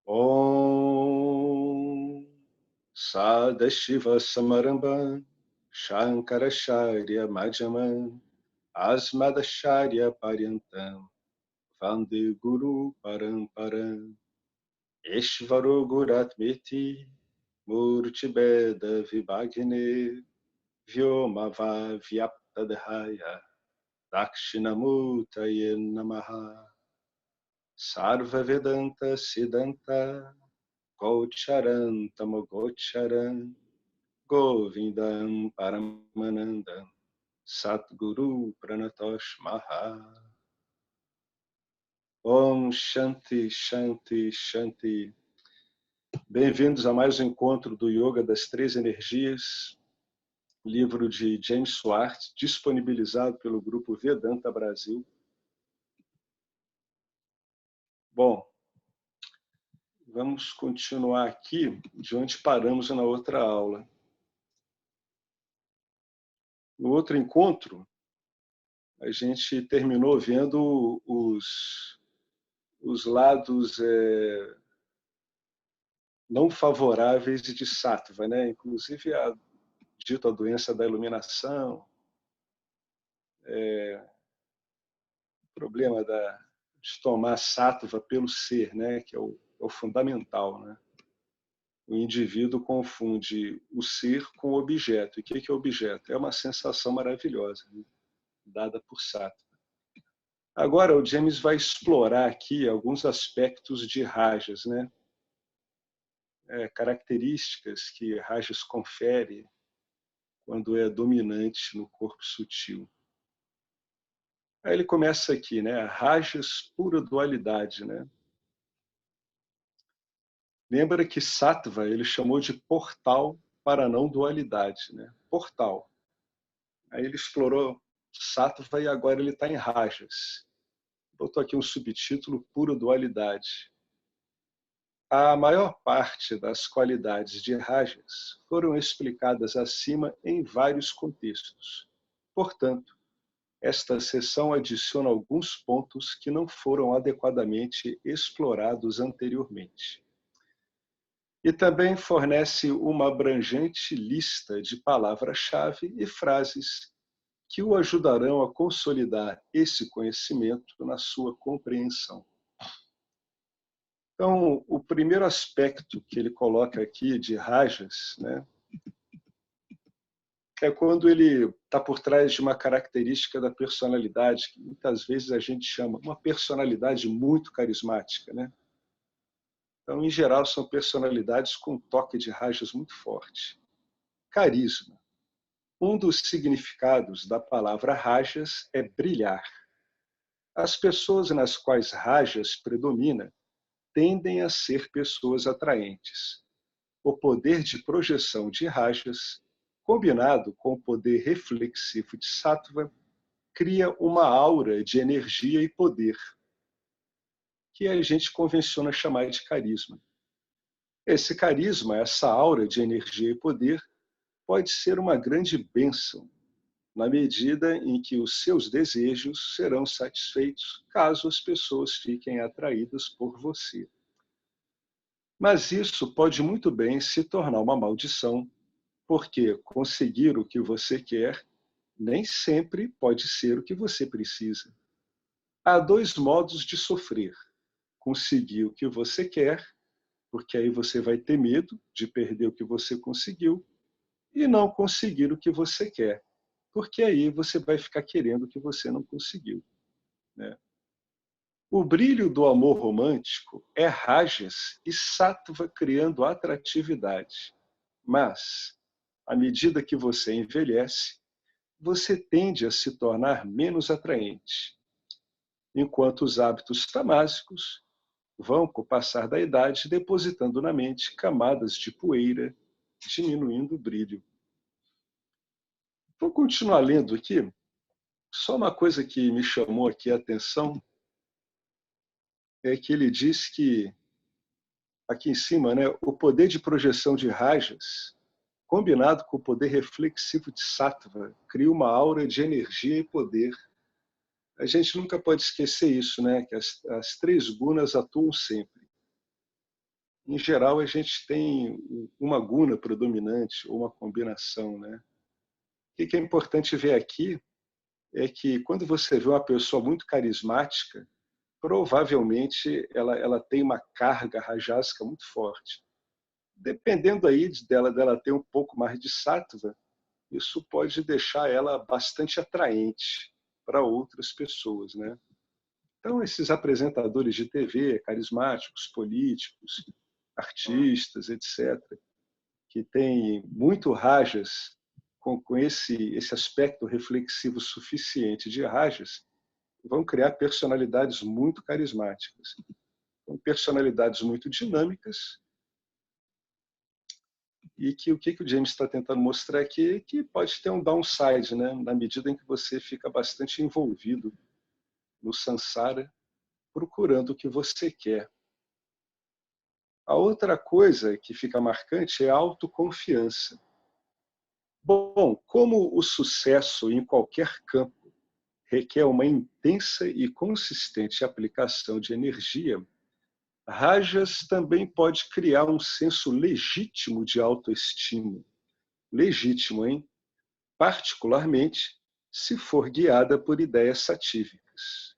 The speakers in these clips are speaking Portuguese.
Om Sadashiva Samarambha Shankaracharya Madhyamam Asmadacharya Paryantam Vande Guru Paramparam Eshvaro Guratmeti Murtibeda Vibhagne Vyomava Vyaptadhaya Dakshinamutaye Namaha Sarva Vedanta Siddhanta Gocharantam Gocharan Govindam Paramanandam Satguru Pranatosh Maha. Om Shanti Shanti Shanti. Bem-vindos a mais um encontro do Yoga das Três Energias, livro de James Swartz, disponibilizado pelo grupo Vedanta Brasil. Bom, vamos continuar aqui de onde paramos na outra aula. No outro encontro, a gente terminou vendo os lados não favoráveis de Sattva, né? Inclusive a doença da iluminação, o problema de tomar Sattva pelo ser, né? Que é o fundamental, né? O indivíduo confunde o ser com o objeto. E o que é objeto? É uma sensação maravilhosa, né? Dada por Sattva. Agora o James vai explorar aqui alguns aspectos de Rajas, né? Características que Rajas confere quando é dominante no corpo sutil. Aí ele começa aqui, né? Rajas, pura dualidade, né? Lembra que Sattva ele chamou de portal para a não dualidade, né? Portal. Aí ele explorou Sattva e agora ele está em Rajas. Botou aqui um subtítulo, pura dualidade. A maior parte das qualidades de Rajas foram explicadas acima em vários contextos. Portanto, esta seção adiciona alguns pontos que não foram adequadamente explorados anteriormente. E também fornece uma abrangente lista de palavras-chave e frases que o ajudarão a consolidar esse conhecimento na sua compreensão. Então, o primeiro aspecto que ele coloca aqui de Rajas, né, é quando ele está por trás de uma característica da personalidade, que muitas vezes a gente chama uma personalidade muito carismática, né? Então, em geral, são personalidades com um toque de Rajas muito forte. Carisma. Um dos significados da palavra Rajas é brilhar. As pessoas nas quais Rajas predomina tendem a ser pessoas atraentes. O poder de projeção de Rajas, combinado com o poder reflexivo de Sattva, cria uma aura de energia e poder, que a gente convenciona chamar de carisma. Esse carisma, essa aura de energia e poder, pode ser uma grande bênção, na medida em que os seus desejos serão satisfeitos caso as pessoas fiquem atraídas por você. Mas isso pode muito bem se tornar uma maldição, porque conseguir o que você quer nem sempre pode ser o que você precisa. Há dois modos de sofrer: conseguir o que você quer, porque aí você vai ter medo de perder o que você conseguiu, e não conseguir o que você quer, porque aí você vai ficar querendo o que você não conseguiu, né? O brilho do amor romântico é Rajas e Sattva criando atratividade. Mas, à medida que você envelhece, você tende a se tornar menos atraente, enquanto os hábitos tamásicos vão, com o passar da idade, depositando na mente camadas de poeira, diminuindo o brilho. Vou continuar lendo aqui. Só uma coisa que me chamou aqui a atenção é que ele diz que, aqui em cima, né, o poder de projeção de Rajas, combinado com o poder reflexivo de Sattva, cria uma aura de energia e poder. A gente nunca pode esquecer isso, né, que as três gunas atuam sempre. em geral, a gente tem uma guna predominante ou uma combinação, né? O que é importante ver aqui é que quando você vê uma pessoa muito carismática, provavelmente ela tem uma carga rajásica muito forte. Dependendo aí dela ter um pouco mais de sattva, isso pode deixar ela bastante atraente para outras pessoas, né? Então, esses apresentadores de TV, carismáticos, políticos, artistas, etc., que têm muito rajas, com esse aspecto reflexivo suficiente de rajas, vão criar personalidades muito carismáticas. Então, personalidades muito dinâmicas, e que o que o James está tentando mostrar aqui é que pode ter um downside, né? Na medida em que você fica bastante envolvido no samsara, procurando o que você quer. A outra coisa que fica marcante é a autoconfiança. Bom, como o sucesso em qualquer campo requer uma intensa e consistente aplicação de energia, Rajas também pode criar um senso legítimo de autoestima. Legítimo, hein? Particularmente se for guiada por ideias satívicas.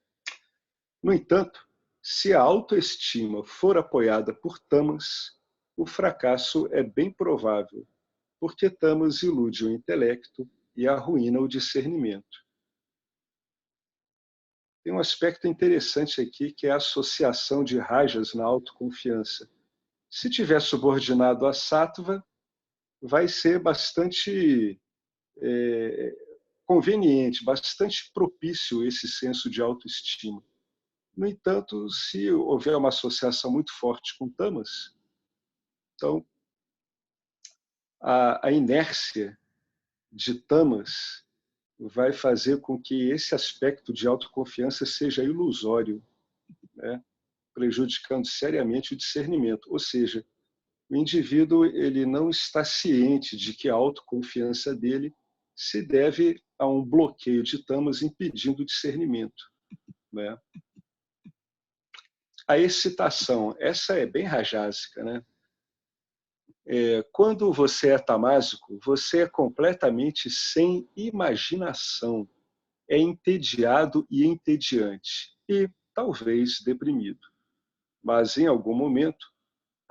No entanto, se a autoestima for apoiada por tamas, o fracasso é bem provável, porque tamas ilude o intelecto e arruína o discernimento. Tem um aspecto interessante aqui, que é a associação de rajas na autoconfiança. Se tiver subordinado a sattva, vai ser bastante conveniente, bastante propício esse senso de autoestima. No entanto, se houver uma associação muito forte com tamas, então a inércia de tamas vai fazer com que esse aspecto de autoconfiança seja ilusório, né? Prejudicando seriamente o discernimento. Ou seja, o indivíduo ele não está ciente de que a autoconfiança dele se deve a um bloqueio de tamas impedindo o discernimento, né? A excitação, essa é bem rajásica, né? Quando você é tamásico, você é completamente sem imaginação, é entediado e entediante, e talvez deprimido. Mas, em algum momento,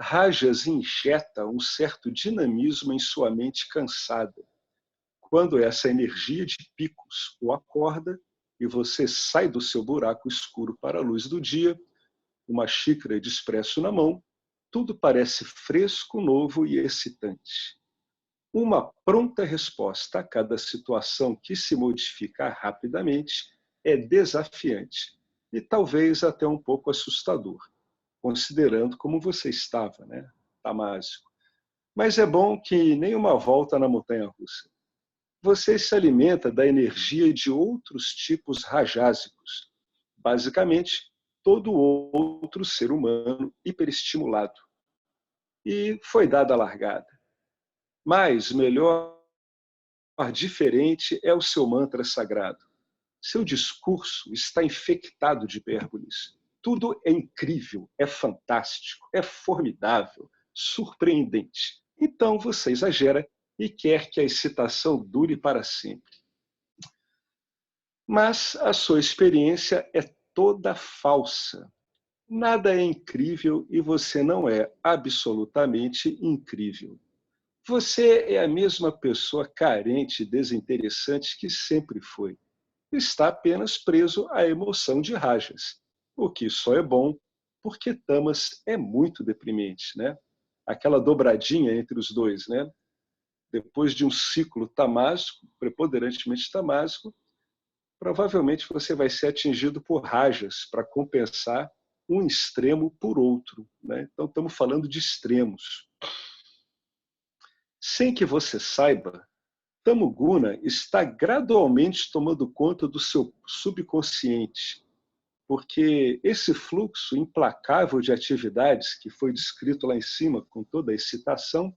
Rajas injeta um certo dinamismo em sua mente cansada. Quando essa energia de picos o acorda e você sai do seu buraco escuro para a luz do dia, uma xícara de expresso na mão, tudo parece fresco, novo e excitante. Uma pronta resposta a cada situação que se modifica rapidamente é desafiante e talvez até um pouco assustador, considerando como você estava, né, tamásico. Mas é bom que nem uma volta na montanha-russa. Você se alimenta da energia de outros tipos rajásicos, basicamente todo outro ser humano hiperestimulado. E foi dada a largada. Mas melhor, diferente é o seu mantra sagrado. Seu discurso está infectado de hipérboles. Tudo é incrível, é fantástico, é formidável, surpreendente. Então você exagera e quer que a excitação dure para sempre. Mas a sua experiência é toda falsa. Nada é incrível e você não é absolutamente incrível. Você é a mesma pessoa carente e desinteressante que sempre foi. Está apenas preso à emoção de rajas, o que só é bom porque tamas é muito deprimente, né? Aquela dobradinha entre os dois, né? Depois de um ciclo tamásico, preponderantemente tamásico, provavelmente você vai ser atingido por rajas para compensar um extremo por outro, né? Então estamos falando de extremos. Sem que você saiba, Tamuguna está gradualmente tomando conta do seu subconsciente, porque esse fluxo implacável de atividades que foi descrito lá em cima com toda a excitação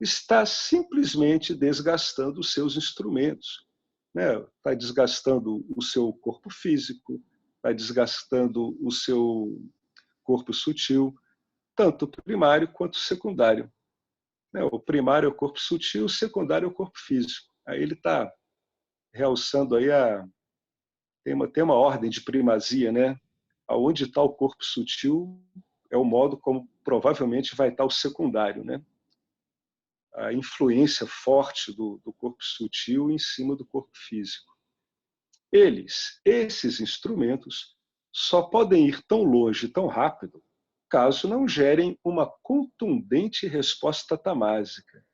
está simplesmente desgastando os seus instrumentos, né? Está desgastando o seu corpo físico, está desgastando o seu corpo sutil, tanto o primário quanto o secundário. O primário é o corpo sutil, o secundário é o corpo físico. Aí ele está realçando aí tem uma ordem de primazia, né? Aonde está o corpo sutil é o modo como provavelmente vai estar o secundário, né? A influência forte do corpo sutil em cima do corpo físico. Esses instrumentos, só podem ir tão longe, tão rápido, caso não gerem uma contundente resposta tamásica.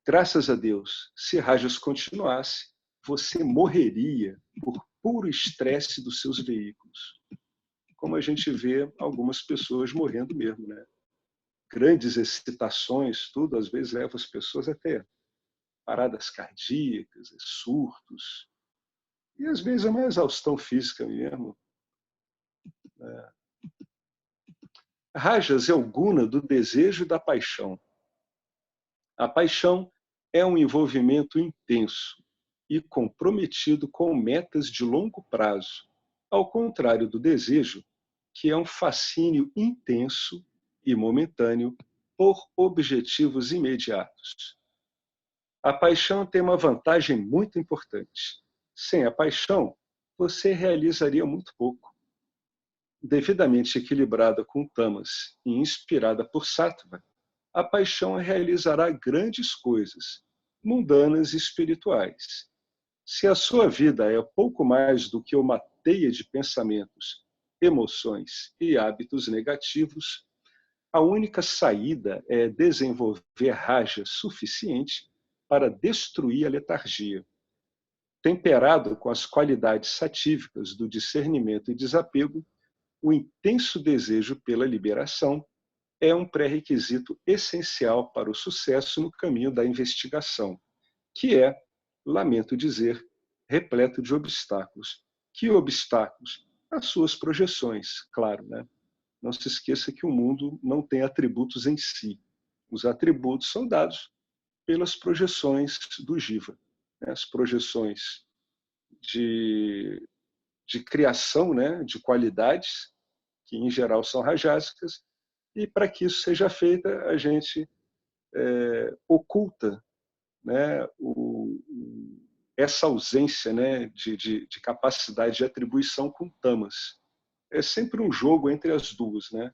Graças a Deus, se Rajas continuasse, você morreria por puro estresse dos seus veículos. Como a gente vê algumas pessoas morrendo mesmo, né? Grandes excitações, tudo, às vezes leva as pessoas até paradas cardíacas, surtos, e às vezes é uma exaustão física mesmo. Rajas é o guna do desejo e da paixão. A paixão é um envolvimento intenso e comprometido com metas de longo prazo, ao contrário do desejo, que é um fascínio intenso e momentâneo por objetivos imediatos. A paixão tem uma vantagem muito importante. Sem a paixão, você realizaria muito pouco. Devidamente equilibrada com tamas e inspirada por sattva, a paixão realizará grandes coisas, mundanas e espirituais. Se a sua vida é pouco mais do que uma teia de pensamentos, emoções e hábitos negativos, a única saída é desenvolver raja suficiente para destruir a letargia. Temperado com as qualidades satívicas do discernimento e desapego, o intenso desejo pela liberação é um pré-requisito essencial para o sucesso no caminho da investigação, que é, lamento dizer, repleto de obstáculos. Que obstáculos? As suas projeções, claro, né? Não se esqueça que o mundo não tem atributos em si. Os atributos são dados pelas projeções do Jiva, né? As projeções de criação, né? De qualidades, que em geral são rajásicas, e para que isso seja feito, a gente oculta, né, essa ausência, né, de capacidade de atribuição com tamas. É sempre um jogo entre as duas. Né?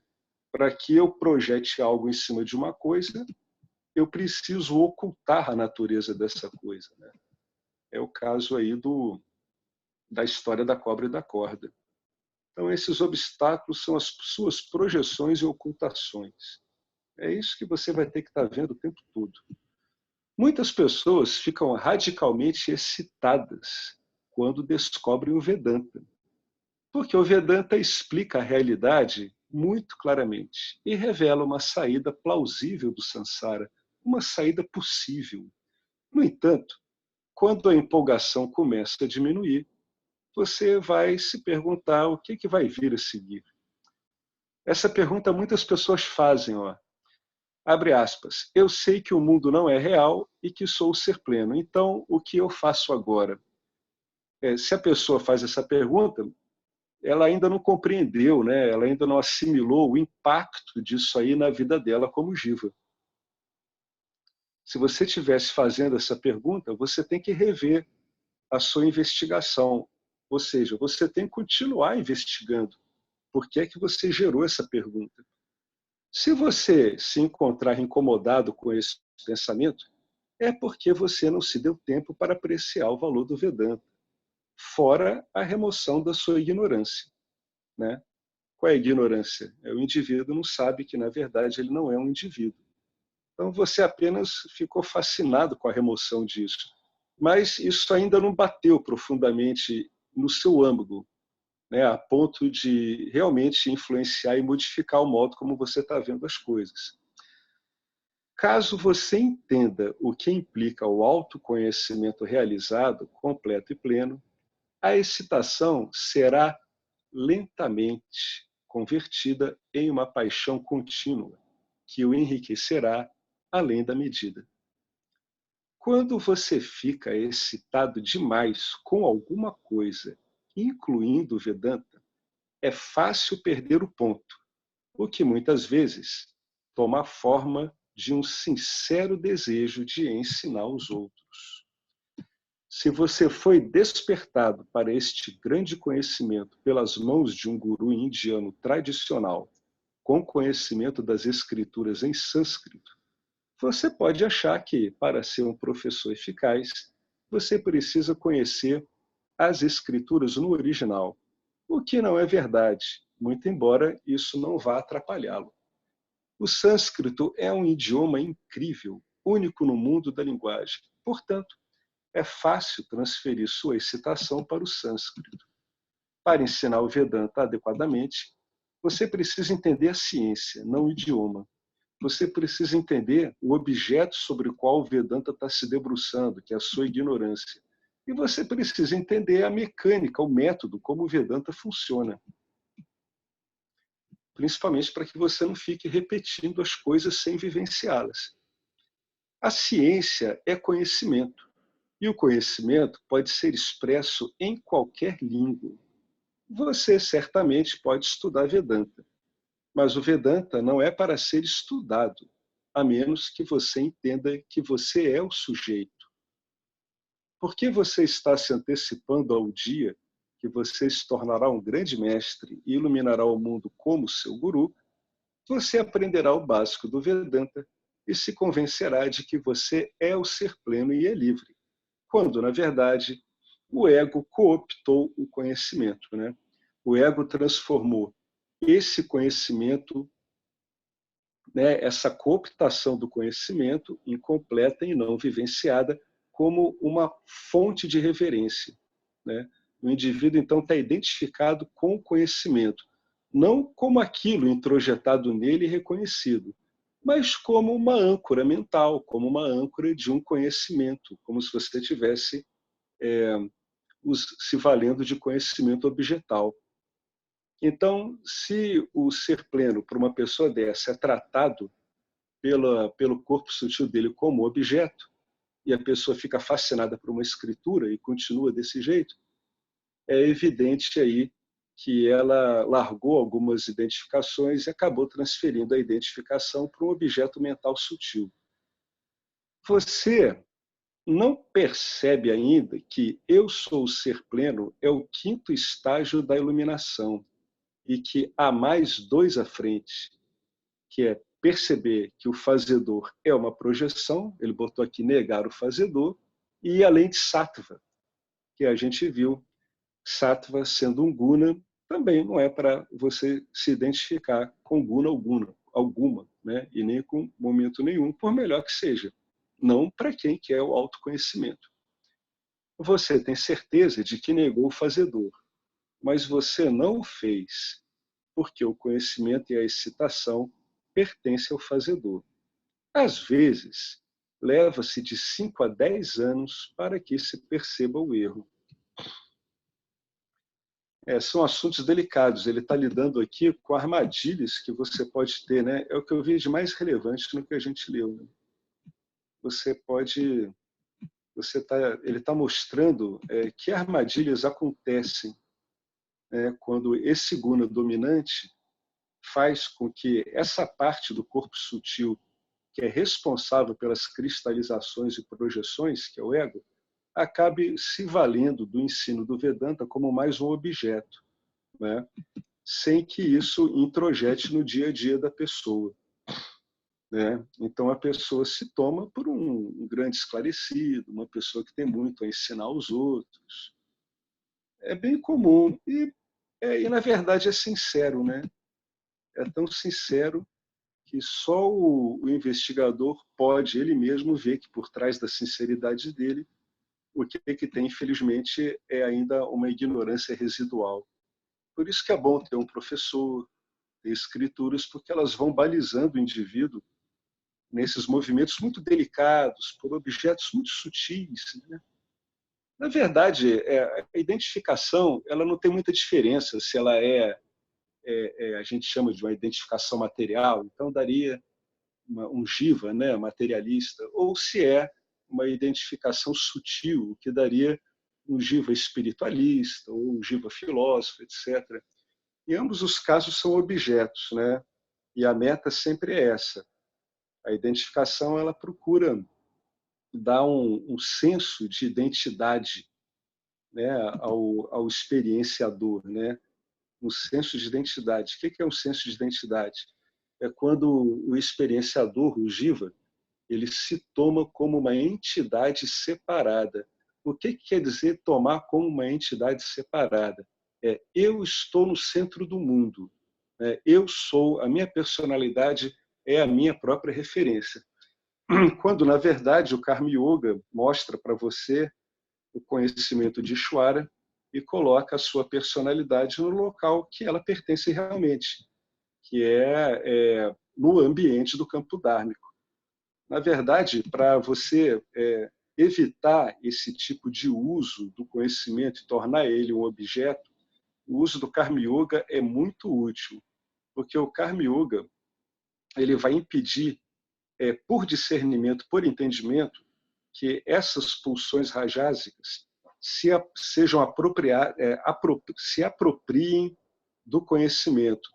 Para que eu projete algo em cima de uma coisa, eu preciso ocultar a natureza dessa coisa. Né? É o caso aí da história da cobra e da corda. Então, esses obstáculos são as suas projeções e ocultações. É isso que você vai ter que estar vendo o tempo todo. Muitas pessoas ficam radicalmente excitadas quando descobrem o Vedanta, porque o Vedanta explica a realidade muito claramente e revela uma saída plausível do samsara, uma saída possível. No entanto, quando a empolgação começa a diminuir, você vai se perguntar o que vai vir a seguir. Essa pergunta muitas pessoas fazem, ó. Abre aspas, eu sei que o mundo não é real e que sou o ser pleno, então o que eu faço agora? Se a pessoa faz essa pergunta, ela ainda não compreendeu, né? Ela ainda não assimilou o impacto disso aí na vida dela como jiva. Se você estivesse fazendo essa pergunta, você tem que rever a sua investigação, ou seja, você tem que continuar investigando. Por que é que você gerou essa pergunta? Se você se encontrar incomodado com esse pensamento, é porque você não se deu tempo para apreciar o valor do Vedanta, fora a remoção da sua ignorância. Né? Qual é a ignorância? O indivíduo não sabe que, na verdade, ele não é um indivíduo. Então, você apenas ficou fascinado com a remoção disso. Mas isso ainda não bateu profundamente no seu âmago, né, a ponto de realmente influenciar e modificar o modo como você está vendo as coisas. Caso você entenda o que implica o autoconhecimento realizado, completo e pleno, a excitação será lentamente convertida em uma paixão contínua, que o enriquecerá além da medida. Quando você fica excitado demais com alguma coisa, incluindo o Vedanta, é fácil perder o ponto o que muitas vezes toma a forma de um sincero desejo de ensinar os outros. Se você foi despertado para este grande conhecimento pelas mãos de um guru indiano tradicional, com conhecimento das escrituras em sânscrito, você pode achar que, para ser um professor eficaz, você precisa conhecer as escrituras no original, o que não é verdade, muito embora isso não vá atrapalhá-lo. O sânscrito é um idioma incrível, único no mundo da linguagem. Portanto, é fácil transferir sua excitação para o sânscrito. Para ensinar o Vedanta adequadamente, você precisa entender a ciência, não o idioma. Você precisa entender o objeto sobre o qual o Vedanta está se debruçando, que é a sua ignorância. E você precisa entender a mecânica, o método, como o Vedanta funciona. Principalmente para que você não fique repetindo as coisas sem vivenciá-las. A ciência é conhecimento. E o conhecimento pode ser expresso em qualquer língua. Você certamente pode estudar Vedanta, mas o Vedanta não é para ser estudado, a menos que você entenda que você é o sujeito. Por que você está se antecipando ao dia que você se tornará um grande mestre e iluminará o mundo como seu guru? Você aprenderá o básico do Vedanta e se convencerá de que você é o ser pleno e é livre, quando, na verdade, o ego cooptou o conhecimento, né? O ego transformou esse conhecimento, né, essa cooptação do conhecimento incompleta e não vivenciada como uma fonte de reverência, né? O indivíduo, então, está identificado com o conhecimento, não como aquilo introjetado nele e reconhecido, mas como uma âncora mental, como uma âncora de um conhecimento, como se você tivesse se valendo de conhecimento objetal. Então, se o ser pleno para uma pessoa dessa é tratado pelo corpo sutil dele como objeto, e a pessoa fica fascinada por uma escritura e continua desse jeito, é evidente aí que ela largou algumas identificações e acabou transferindo a identificação para um objeto mental sutil. Você não percebe ainda que eu sou o ser pleno é o quinto estágio da iluminação e que há mais dois à frente, que é perceber que o fazedor é uma projeção, ele botou aqui negar o fazedor, e além de sattva, que a gente viu, sattva sendo um guna, também não é para você se identificar com guna alguma, né? E nem com momento nenhum, por melhor que seja. Não para quem quer o autoconhecimento. Você tem certeza de que negou o fazedor, mas você não o fez, porque o conhecimento e a excitação pertencem ao fazedor. Às vezes, leva-se de 5 a 10 anos para que se perceba o erro. São assuntos delicados. Ele está lidando aqui com armadilhas que você pode ter, né? É o que eu vi de mais relevante no que a gente leu. Né? Ele está mostrando que armadilhas acontecem quando esse guna dominante faz com que essa parte do corpo sutil que é responsável pelas cristalizações e projeções, que é o ego, acabe se valendo do ensino do Vedanta como mais um objeto, né? Sem que isso introjete no dia a dia da pessoa. Né? Então a pessoa se toma por um grande esclarecido, uma pessoa que tem muito a ensinar aos outros. É bem comum e na verdade é sincero, né? É tão sincero que só o investigador pode ele mesmo ver que por trás da sinceridade dele o que tem, infelizmente, é ainda uma ignorância residual. Por isso que é bom ter um professor, ter escrituras, porque elas vão balizando o indivíduo nesses movimentos muito delicados, por objetos muito sutis. Né? Na verdade, a identificação ela não tem muita diferença se ela a gente chama de uma identificação material, então daria um jiva, né, materialista, ou se é uma identificação sutil, que daria um jiva espiritualista ou um jiva filósofo, etc. Em ambos os casos são objetos, né? E a meta sempre é essa. A identificação, ela procura dar um senso de identidade, né, ao experienciador, né? Um senso de identidade. O que é um senso de identidade? É quando o experienciador, o jiva, ele se toma como uma entidade separada. O que quer dizer tomar como uma entidade separada? Eu estou no centro do mundo. Eu sou, a minha personalidade é a minha própria referência. Quando, na verdade, o Karma Yoga mostra para você o conhecimento de Ishvara e coloca a sua personalidade no local que ela pertence realmente, que é no ambiente do campo dármico. Na verdade, para você evitar esse tipo de uso do conhecimento e tornar ele um objeto, o uso do Karma Yoga é muito útil, porque o Karma Yoga ele vai impedir, por discernimento, por entendimento, que essas pulsões rajásicas se apropriem do conhecimento.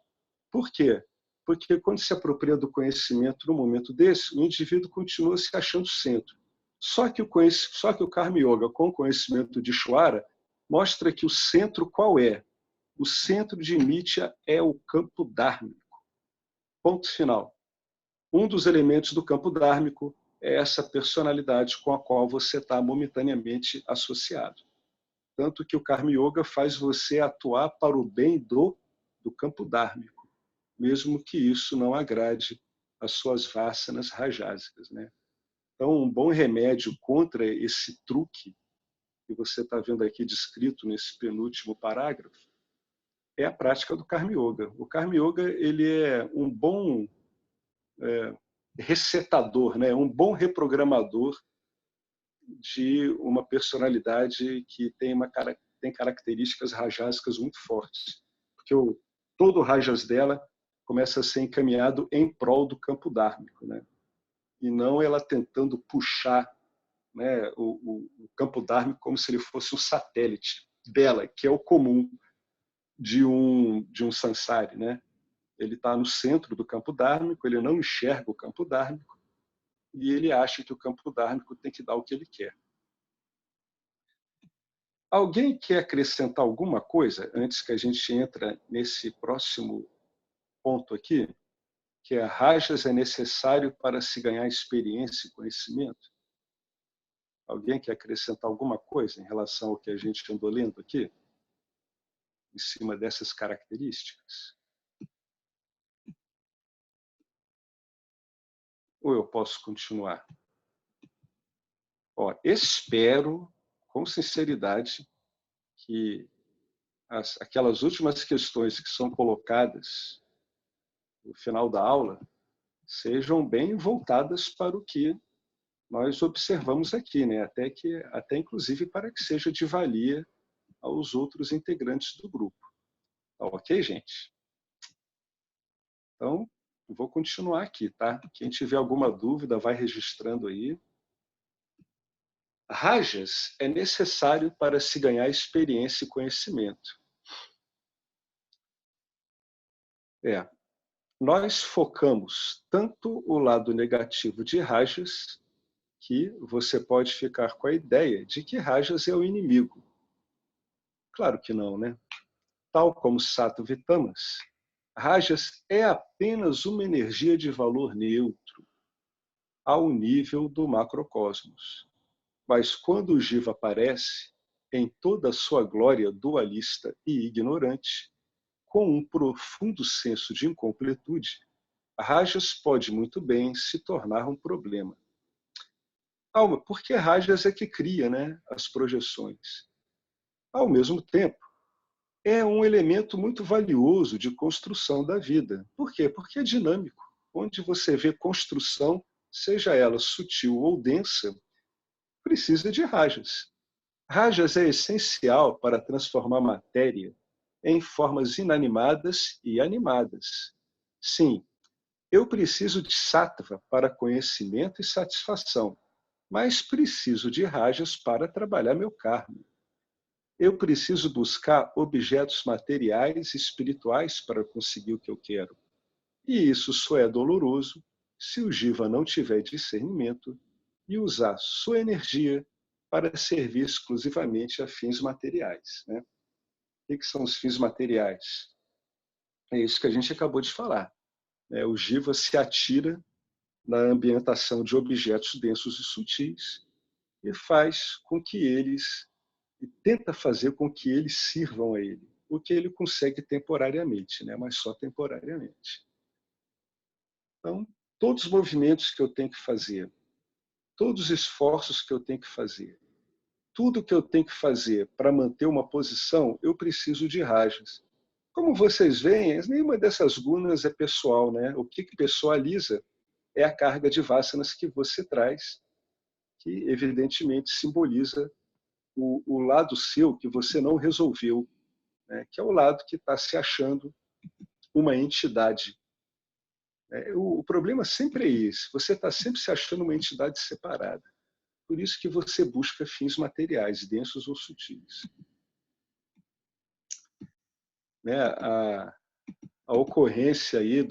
Por quê? Porque quando se apropria do conhecimento no momento desse, o indivíduo continua se achando centro. Só que o Karma Yoga, com o conhecimento de Ishvara, mostra que o centro qual é? O centro de Nitya é o campo dármico. Ponto final. Um dos elementos do campo dármico é essa personalidade com a qual você está momentaneamente associado. Tanto que o Karma Yoga faz você atuar para o bem do campo dármico, mesmo que isso não agrade as suas vasanas rajásicas, né? Então, um bom remédio contra esse truque que você está vendo aqui descrito nesse penúltimo parágrafo é a prática do Karma Yoga. O Karma Yoga ele é um bom resetador, né? Um bom reprogramador de uma personalidade que tem características rajásicas muito fortes. Porque todo o rajas dela começa a ser encaminhado em prol do campo dármico, né? E não ela tentando puxar, né, o campo dármico como se ele fosse um satélite dela, que é o comum de um sansari, né? Ele está no centro do campo dármico, ele não enxerga o campo dármico e ele acha que o campo dármico tem que dar o que ele quer. Alguém quer acrescentar alguma coisa antes que a gente entre nesse próximo ponto aqui, que é rajas é necessário para se ganhar experiência e conhecimento? Alguém quer acrescentar alguma coisa em relação ao que a gente andou lendo aqui, em cima dessas características? Ou eu posso continuar? Espero, com sinceridade, que aquelas últimas questões que são colocadas no final da aula sejam bem voltadas para o que nós observamos aqui, né? Até inclusive para que seja de valia aos outros integrantes do grupo. Tá ok, gente? Então, vou continuar aqui, tá? Quem tiver alguma dúvida, vai registrando aí. Rajas é necessário para se ganhar experiência e conhecimento. Nós focamos tanto o lado negativo de rajas, que você pode ficar com a ideia de que rajas é o inimigo. Claro que não, né? Tal como Sattva e Tamas, rajas é apenas uma energia de valor neutro, ao nível do macrocosmos. Mas quando o Jiva aparece, em toda a sua glória dualista e ignorante, com um profundo senso de incompletude, rajas pode muito bem se tornar um problema. Porque rajas é que cria, né, as projeções. Ao mesmo tempo, é um elemento muito valioso de construção da vida. Por quê? Porque é dinâmico. Onde você vê construção, seja ela sutil ou densa, precisa de rajas. Rajas é essencial para transformar matéria em formas inanimadas e animadas. Sim, eu preciso de sattva para conhecimento e satisfação, mas preciso de rajas para trabalhar meu karma. Eu preciso buscar objetos materiais e espirituais para conseguir o que eu quero. E isso só é doloroso se o jiva não tiver discernimento e usar sua energia para servir exclusivamente a fins materiais, né? O que são os fins materiais? É isso que a gente acabou de falar, né? O jiva se atira na ambientação de objetos densos e sutis e faz com que eles, e tenta fazer com que eles sirvam a ele, o que ele consegue temporariamente, né? Mas só temporariamente. Então, todos os movimentos que eu tenho que fazer, todos os esforços que eu tenho que fazer, tudo que eu tenho que fazer para manter uma posição, eu preciso de rajas. Como vocês veem, nenhuma dessas gunas é pessoal, né? O que pessoaliza é a carga de vasanas que você traz, que evidentemente simboliza o lado seu que você não resolveu, né? Que é o lado que está se achando uma entidade. O problema sempre é esse, você está sempre se achando uma entidade separada. Por isso que você busca fins materiais, densos ou sutis. Né? A ocorrência aí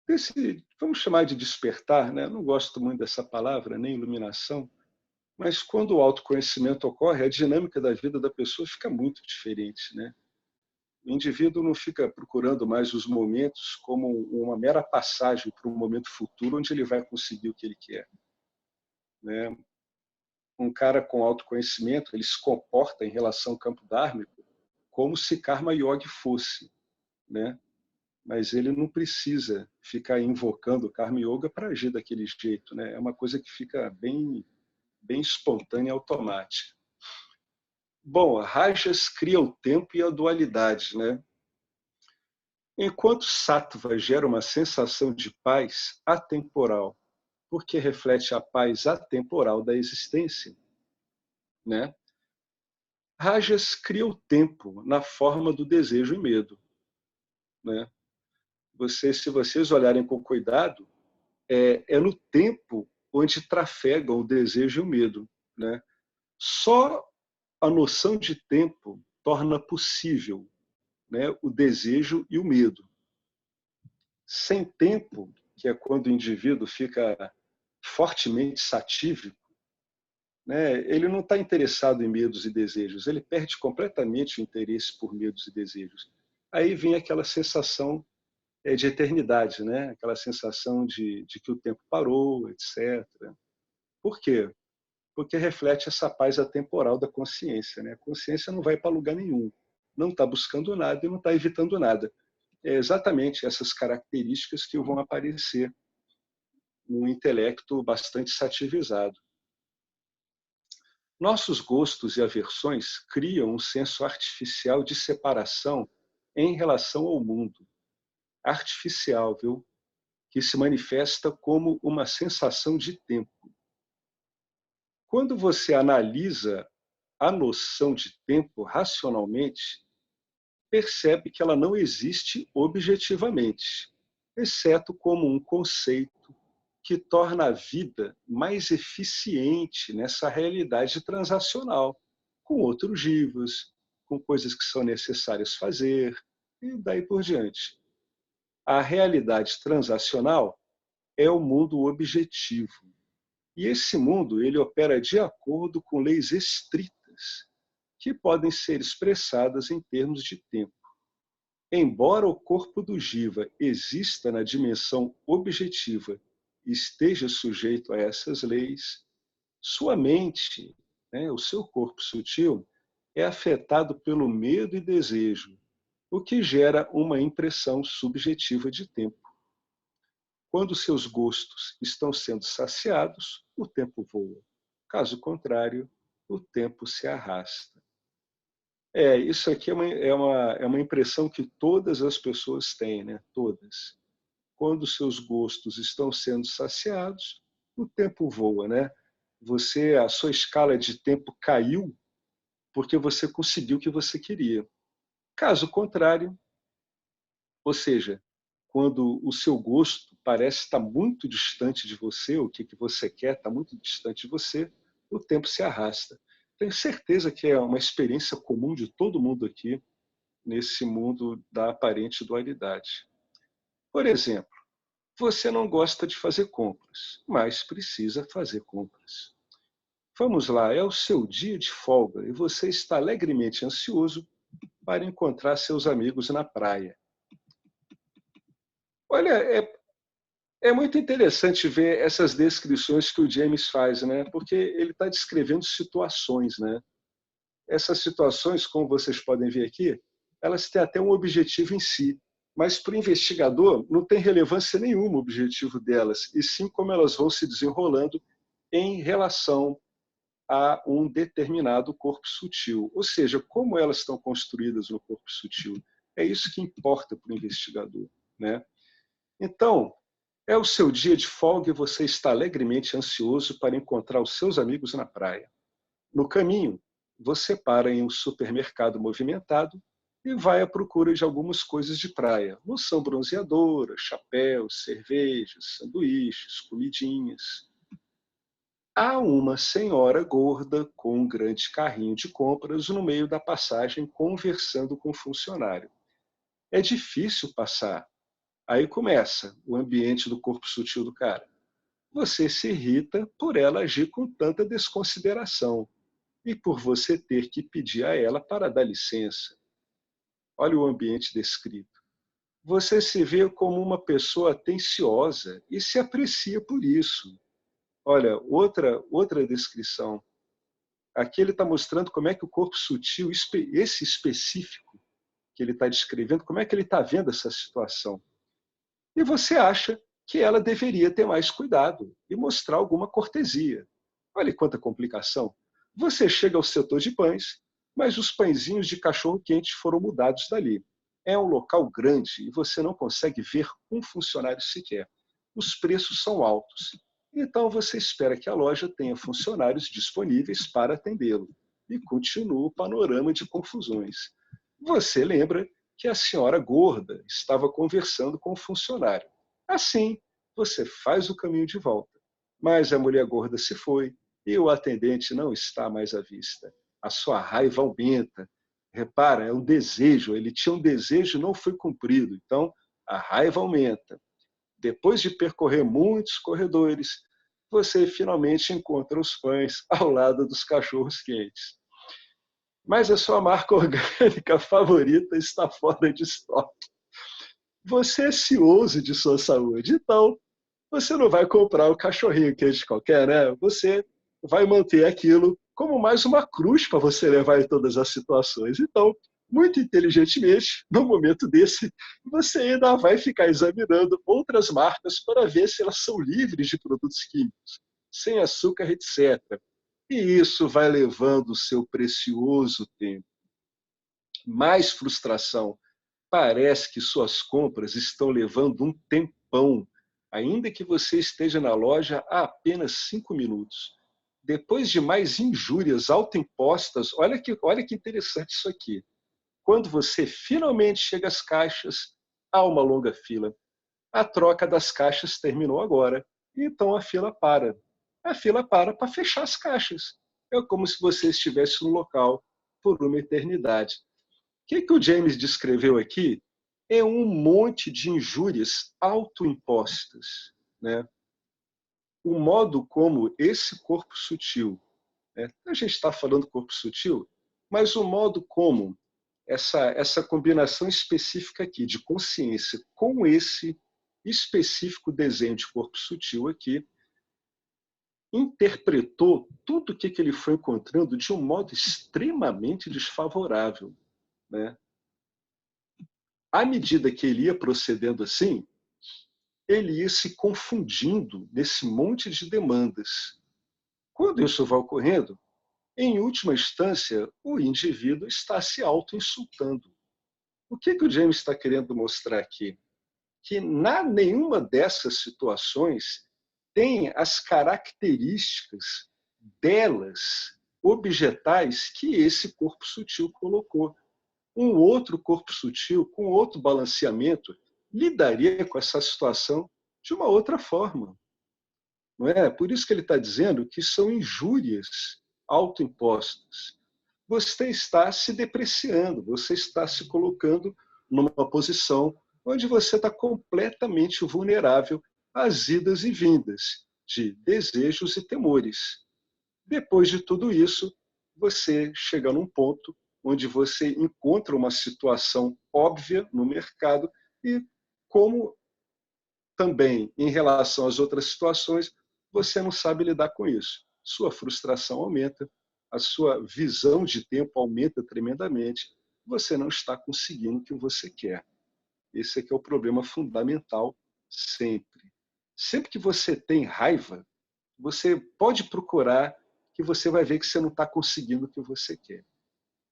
desse, vamos chamar de despertar, né? Eu não gosto muito dessa palavra, nem iluminação, mas quando o autoconhecimento ocorre, a dinâmica da vida da pessoa fica muito diferente, né? O indivíduo não fica procurando mais os momentos como uma mera passagem para um momento futuro onde ele vai conseguir o que ele quer, né? Um cara com autoconhecimento, ele se comporta em relação ao campo dármico como se Karma Yogi fosse, né? Mas ele não precisa ficar invocando o Karma Yoga para agir daquele jeito, né? É uma coisa que fica bem espontânea e automática. Bom, a Rajas cria o tempo e a dualidade, né? Enquanto Sattva gera uma sensação de paz atemporal, porque reflete a paz atemporal da existência, né? Rajas cria o tempo na forma do desejo e medo, né? Se vocês olharem com cuidado, é no tempo onde trafegam o desejo e o medo, né? Só a noção de tempo torna possível, né, o desejo e o medo. Sem tempo, que é quando o indivíduo fica fortemente satívico, né, ele não está interessado em medos e desejos, ele perde completamente o interesse por medos e desejos. Aí vem aquela sensação de eternidade, né? Aquela sensação de que o tempo parou, etc. Por quê? Porque reflete essa paz atemporal da consciência, né? A consciência não vai para lugar nenhum, não está buscando nada e não está evitando nada. É exatamente essas características que vão aparecer num intelecto bastante sativizado. Nossos gostos e aversões criam um senso artificial de separação em relação ao mundo. Artificial, viu? Que se manifesta como uma sensação de tempo. Quando você analisa a noção de tempo racionalmente, percebe que ela não existe objetivamente, exceto como um conceito que torna a vida mais eficiente nessa realidade transacional, com outros jivas, com coisas que são necessárias fazer, e daí por diante. A realidade transacional é o mundo objetivo. E esse mundo ele opera de acordo com leis estritas, que podem ser expressadas em termos de tempo. Embora o corpo do Jiva exista na dimensão objetiva e esteja sujeito a essas leis, sua mente, né, o seu corpo sutil, é afetado pelo medo e desejo, o que gera uma impressão subjetiva de tempo. Quando seus gostos estão sendo saciados, o tempo voa. Caso contrário, o tempo se arrasta. Isso aqui é uma impressão que todas as pessoas têm, né? Todas. Quando seus gostos estão sendo saciados, o tempo voa, né? A sua escala de tempo caiu porque você conseguiu o que você queria. Caso contrário, ou seja, quando o seu gosto parece estar muito distante de você, o que você quer está muito distante de você, o tempo se arrasta. Tenho certeza que é uma experiência comum de todo mundo aqui, nesse mundo da aparente dualidade. Por exemplo, você não gosta de fazer compras, mas precisa fazer compras. Vamos lá, é o seu dia de folga e você está alegremente ansioso para encontrar seus amigos na praia. Olha, é muito interessante ver essas descrições que o James faz, né? Porque ele está descrevendo situações, né? Essas situações, como vocês podem ver aqui, elas têm até um objetivo em si, mas para o investigador não tem relevância nenhuma o objetivo delas, e sim como elas vão se desenrolando em relação a um determinado corpo sutil, ou seja, como elas estão construídas no corpo sutil. É isso que importa para o investigador, né? Então, é o seu dia de folga e você está alegremente ansioso para encontrar os seus amigos na praia. No caminho, você para em um supermercado movimentado e vai à procura de algumas coisas de praia. Loção bronzeadora, chapéus, cervejas, sanduíches, comidinhas. Há uma senhora gorda com um grande carrinho de compras no meio da passagem conversando com o funcionário. É difícil passar. Aí começa o ambiente do corpo sutil do cara. Você se irrita por ela agir com tanta desconsideração e por você ter que pedir a ela para dar licença. Olha o ambiente descrito. Você se vê como uma pessoa atenciosa e se aprecia por isso. Olha, outra descrição. Aqui ele está mostrando como é que o corpo sutil, esse específico que ele está descrevendo, como é que ele está vendo essa situação. E você acha que ela deveria ter mais cuidado e mostrar alguma cortesia. Olha quanta complicação. Você chega ao setor de pães, mas os pãezinhos de cachorro-quente foram mudados dali. É um local grande e você não consegue ver um funcionário sequer. Os preços são altos. Então você espera que a loja tenha funcionários disponíveis para atendê-lo. E continua o panorama de confusões. Você lembra que a senhora gorda estava conversando com o funcionário. Assim, você faz o caminho de volta. Mas a mulher gorda se foi e o atendente não está mais à vista. A sua raiva aumenta. Repara, é um desejo. Ele tinha um desejo e não foi cumprido. Então, a raiva aumenta. Depois de percorrer muitos corredores, você finalmente encontra os pães ao lado dos cachorros quentes. Mas a sua marca orgânica favorita está fora de estoque. Você é cioso de sua saúde, então você não vai comprar o cachorrinho quente qualquer, né? Você vai manter aquilo como mais uma cruz para você levar em todas as situações. Então, muito inteligentemente, no momento desse, você ainda vai ficar examinando outras marcas para ver se elas são livres de produtos químicos, sem açúcar, etc. E isso vai levando o seu precioso tempo. Mais frustração. Parece que suas compras estão levando um tempão, ainda que você esteja na loja há apenas 5 minutos. Depois de mais injúrias autoimpostas, olha que interessante isso aqui. Quando você finalmente chega às caixas, há uma longa fila. A troca das caixas terminou agora, então a fila para. A fila para fechar as caixas. É como se você estivesse no local por uma eternidade. O que o James descreveu aqui é um monte de injúrias autoimpostas, né? O modo como esse corpo sutil, né? A gente está falando corpo sutil, mas o modo como essa combinação específica aqui de consciência com esse específico desenho de corpo sutil aqui interpretou tudo o que ele foi encontrando de um modo extremamente desfavorável, né? À medida que ele ia procedendo assim, ele ia se confundindo nesse monte de demandas. Quando isso vai ocorrendo, em última instância, o indivíduo está se auto-insultando. O que o James está querendo mostrar aqui? Que nenhuma dessas situações tem as características delas, objetais, que esse corpo sutil colocou. Um outro corpo sutil, com outro balanceamento, lidaria com essa situação de uma outra forma. Não é? Por isso que ele está dizendo que são injúrias autoimpostas. você está se depreciando, você está se colocando numa posição onde você está completamente vulnerável às idas e vindas de desejos e temores. Depois de tudo isso, você chega num ponto onde você encontra uma situação óbvia no mercado e, como também em relação às outras situações, você não sabe lidar com isso. Sua frustração aumenta, a sua visão de tempo aumenta tremendamente, você não está conseguindo o que você quer. Esse é que é o problema fundamental sempre. Sempre que você tem raiva, você pode procurar que você vai ver que você não está conseguindo o que você quer.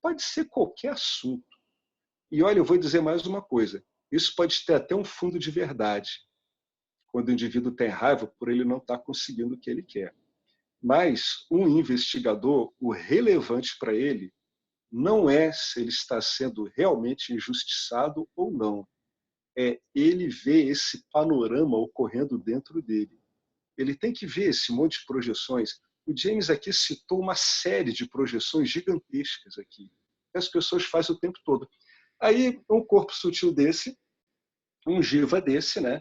Pode ser qualquer assunto. E olha, eu vou dizer mais uma coisa. Isso pode ter até um fundo de verdade, quando o indivíduo tem raiva por ele não estar conseguindo o que ele quer. Mas um investigador, o relevante para ele não é se ele está sendo realmente injustiçado ou não. É ele ver esse panorama ocorrendo dentro dele. Ele tem que ver esse monte de projeções. O James aqui citou uma série de projeções gigantescas aqui, que as pessoas fazem o tempo todo. Aí, um corpo sutil desse, um jiva desse, né?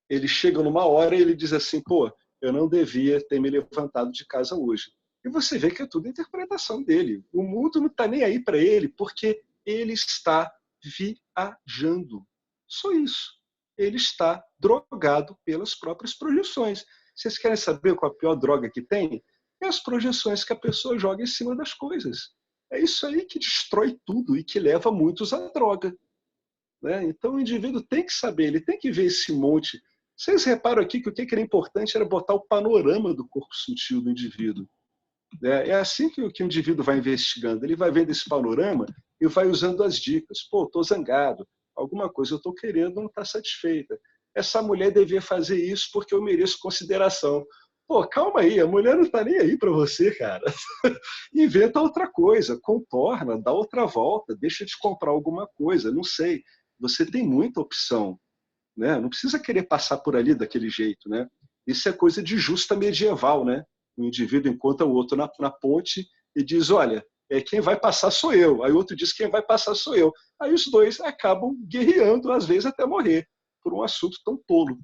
Ele chega numa hora e ele diz assim, pô, eu não devia ter me levantado de casa hoje. E você vê que é tudo interpretação dele. O mundo não está nem aí para ele, porque ele está viajando. Só isso. Ele está drogado pelas próprias projeções. Vocês querem saber qual a pior droga que tem? É as projeções que a pessoa joga em cima das coisas. É isso aí que destrói tudo e que leva muitos à droga. Né? Então o indivíduo tem que saber, ele tem que ver esse monte. Vocês reparam aqui que o que era importante era botar o panorama do corpo sutil do indivíduo. É assim que o indivíduo vai investigando. Ele vai vendo esse panorama e vai usando as dicas. Pô, estou zangado, alguma coisa eu estou querendo não está satisfeita. Essa mulher devia fazer isso porque eu mereço consideração. Pô, calma aí, a mulher não está nem aí para você, cara. Inventa outra coisa, contorna, dá outra volta, deixa de comprar alguma coisa, não sei. Você tem muita opção. Né? Não precisa querer passar por ali daquele jeito. Né? Isso é coisa de justa medieval. Né? O indivíduo encontra o outro na ponte e diz, olha, quem vai passar sou eu. Aí o outro diz, quem vai passar sou eu. Aí os dois acabam guerreando, às vezes até morrer, por um assunto tão tolo.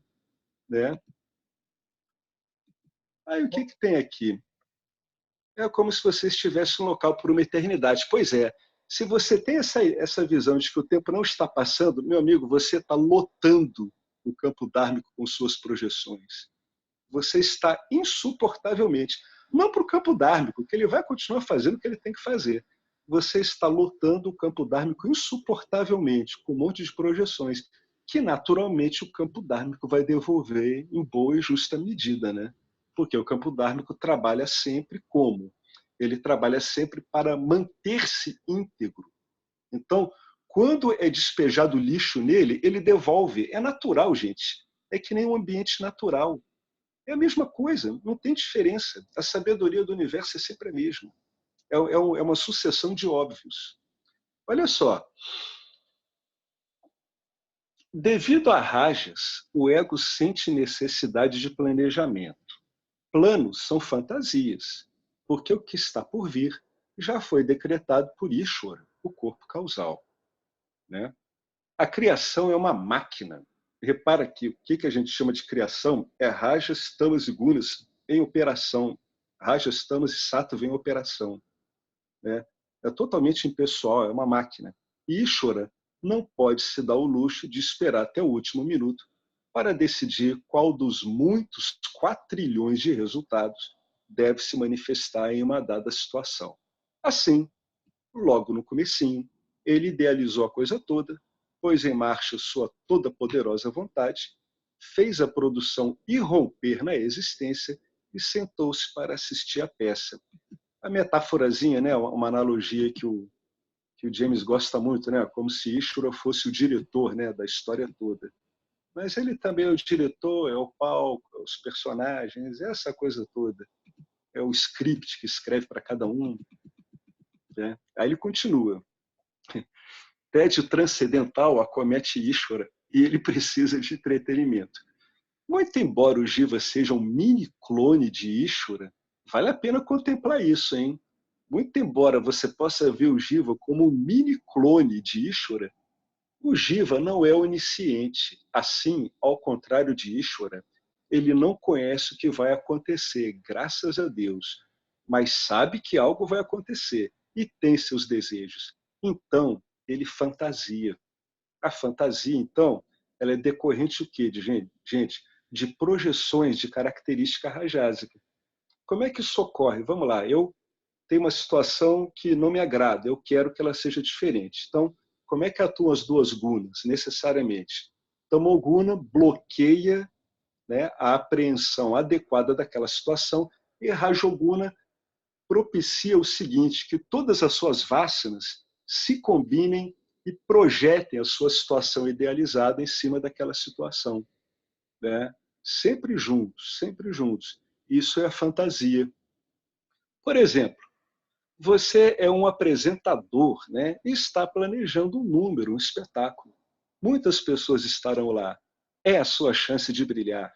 Né? Aí o que tem aqui? É como se você estivesse num local por uma eternidade. Pois é, se você tem essa visão de que o tempo não está passando, meu amigo, você está lotando o campo dármico com suas projeções. Você está insuportavelmente. Não para o campo dármico, que ele vai continuar fazendo o que ele tem que fazer. Você está lotando o campo dármico insuportavelmente, com um monte de projeções, que naturalmente o campo dármico vai devolver em boa e justa medida, né? Porque o campo dármico trabalha sempre como? Ele trabalha sempre para manter-se íntegro. Então, quando é despejado lixo nele, ele devolve. É natural, gente. É que nem um ambiente natural. É a mesma coisa, não tem diferença. A sabedoria do universo é sempre a mesma. É uma sucessão de óbvios. Olha só, devido a rajas, o ego sente necessidade de planejamento. Planos são fantasias, porque o que está por vir já foi decretado por Ishvara, o corpo causal. Né? A criação é uma máquina. Repara que o que a gente chama de criação é rajas, tamas e gunas em operação. Rajas, tamas e sattva em operação. Né? É totalmente impessoal, é uma máquina. E Ishvara não pode se dar o luxo de esperar até o último minuto para decidir qual dos muitos 4 trilhões de resultados deve se manifestar em uma dada situação. Assim, logo no comecinho, ele idealizou a coisa toda, pôs em marcha sua toda poderosa vontade, fez a produção irromper na existência e sentou-se para assistir à peça. A metáforazinha, né, uma analogia que o James gosta muito, né, como se Ishvara fosse o diretor, né, da história toda. Mas ele também é o diretor, é o palco, é os personagens, é essa coisa toda. É o script que escreve para cada um. Né? Aí ele continua. Tédio transcendental acomete Ishvara e ele precisa de entretenimento. Muito embora o Jiva seja um mini clone de Ishvara, vale a pena contemplar isso, hein? muito embora você possa ver o Jiva como um mini clone de Ishvara, o Jiva não é onisciente. Assim, ao contrário de Ishvara, ele não conhece o que vai acontecer, graças a Deus, mas sabe que algo vai acontecer e tem seus desejos. Então, ele fantasia. A fantasia, então, ela é decorrente o quê, gente? De projeções de característica rajásica. Como é que isso ocorre? Vamos lá, eu tenho uma situação que não me agrada, eu quero que ela seja diferente. Então, como é que atuam as duas gunas, necessariamente? Tamoguna bloqueia, né, a apreensão adequada daquela situação e Rajoguna propicia o seguinte, que todas as suas vasanas se combinem e projetem a sua situação idealizada em cima daquela situação, né? Sempre juntos, sempre juntos. Isso é a fantasia. Por exemplo, você é um apresentador, né, e está planejando um número, um espetáculo. Muitas pessoas estarão lá. É a sua chance de brilhar.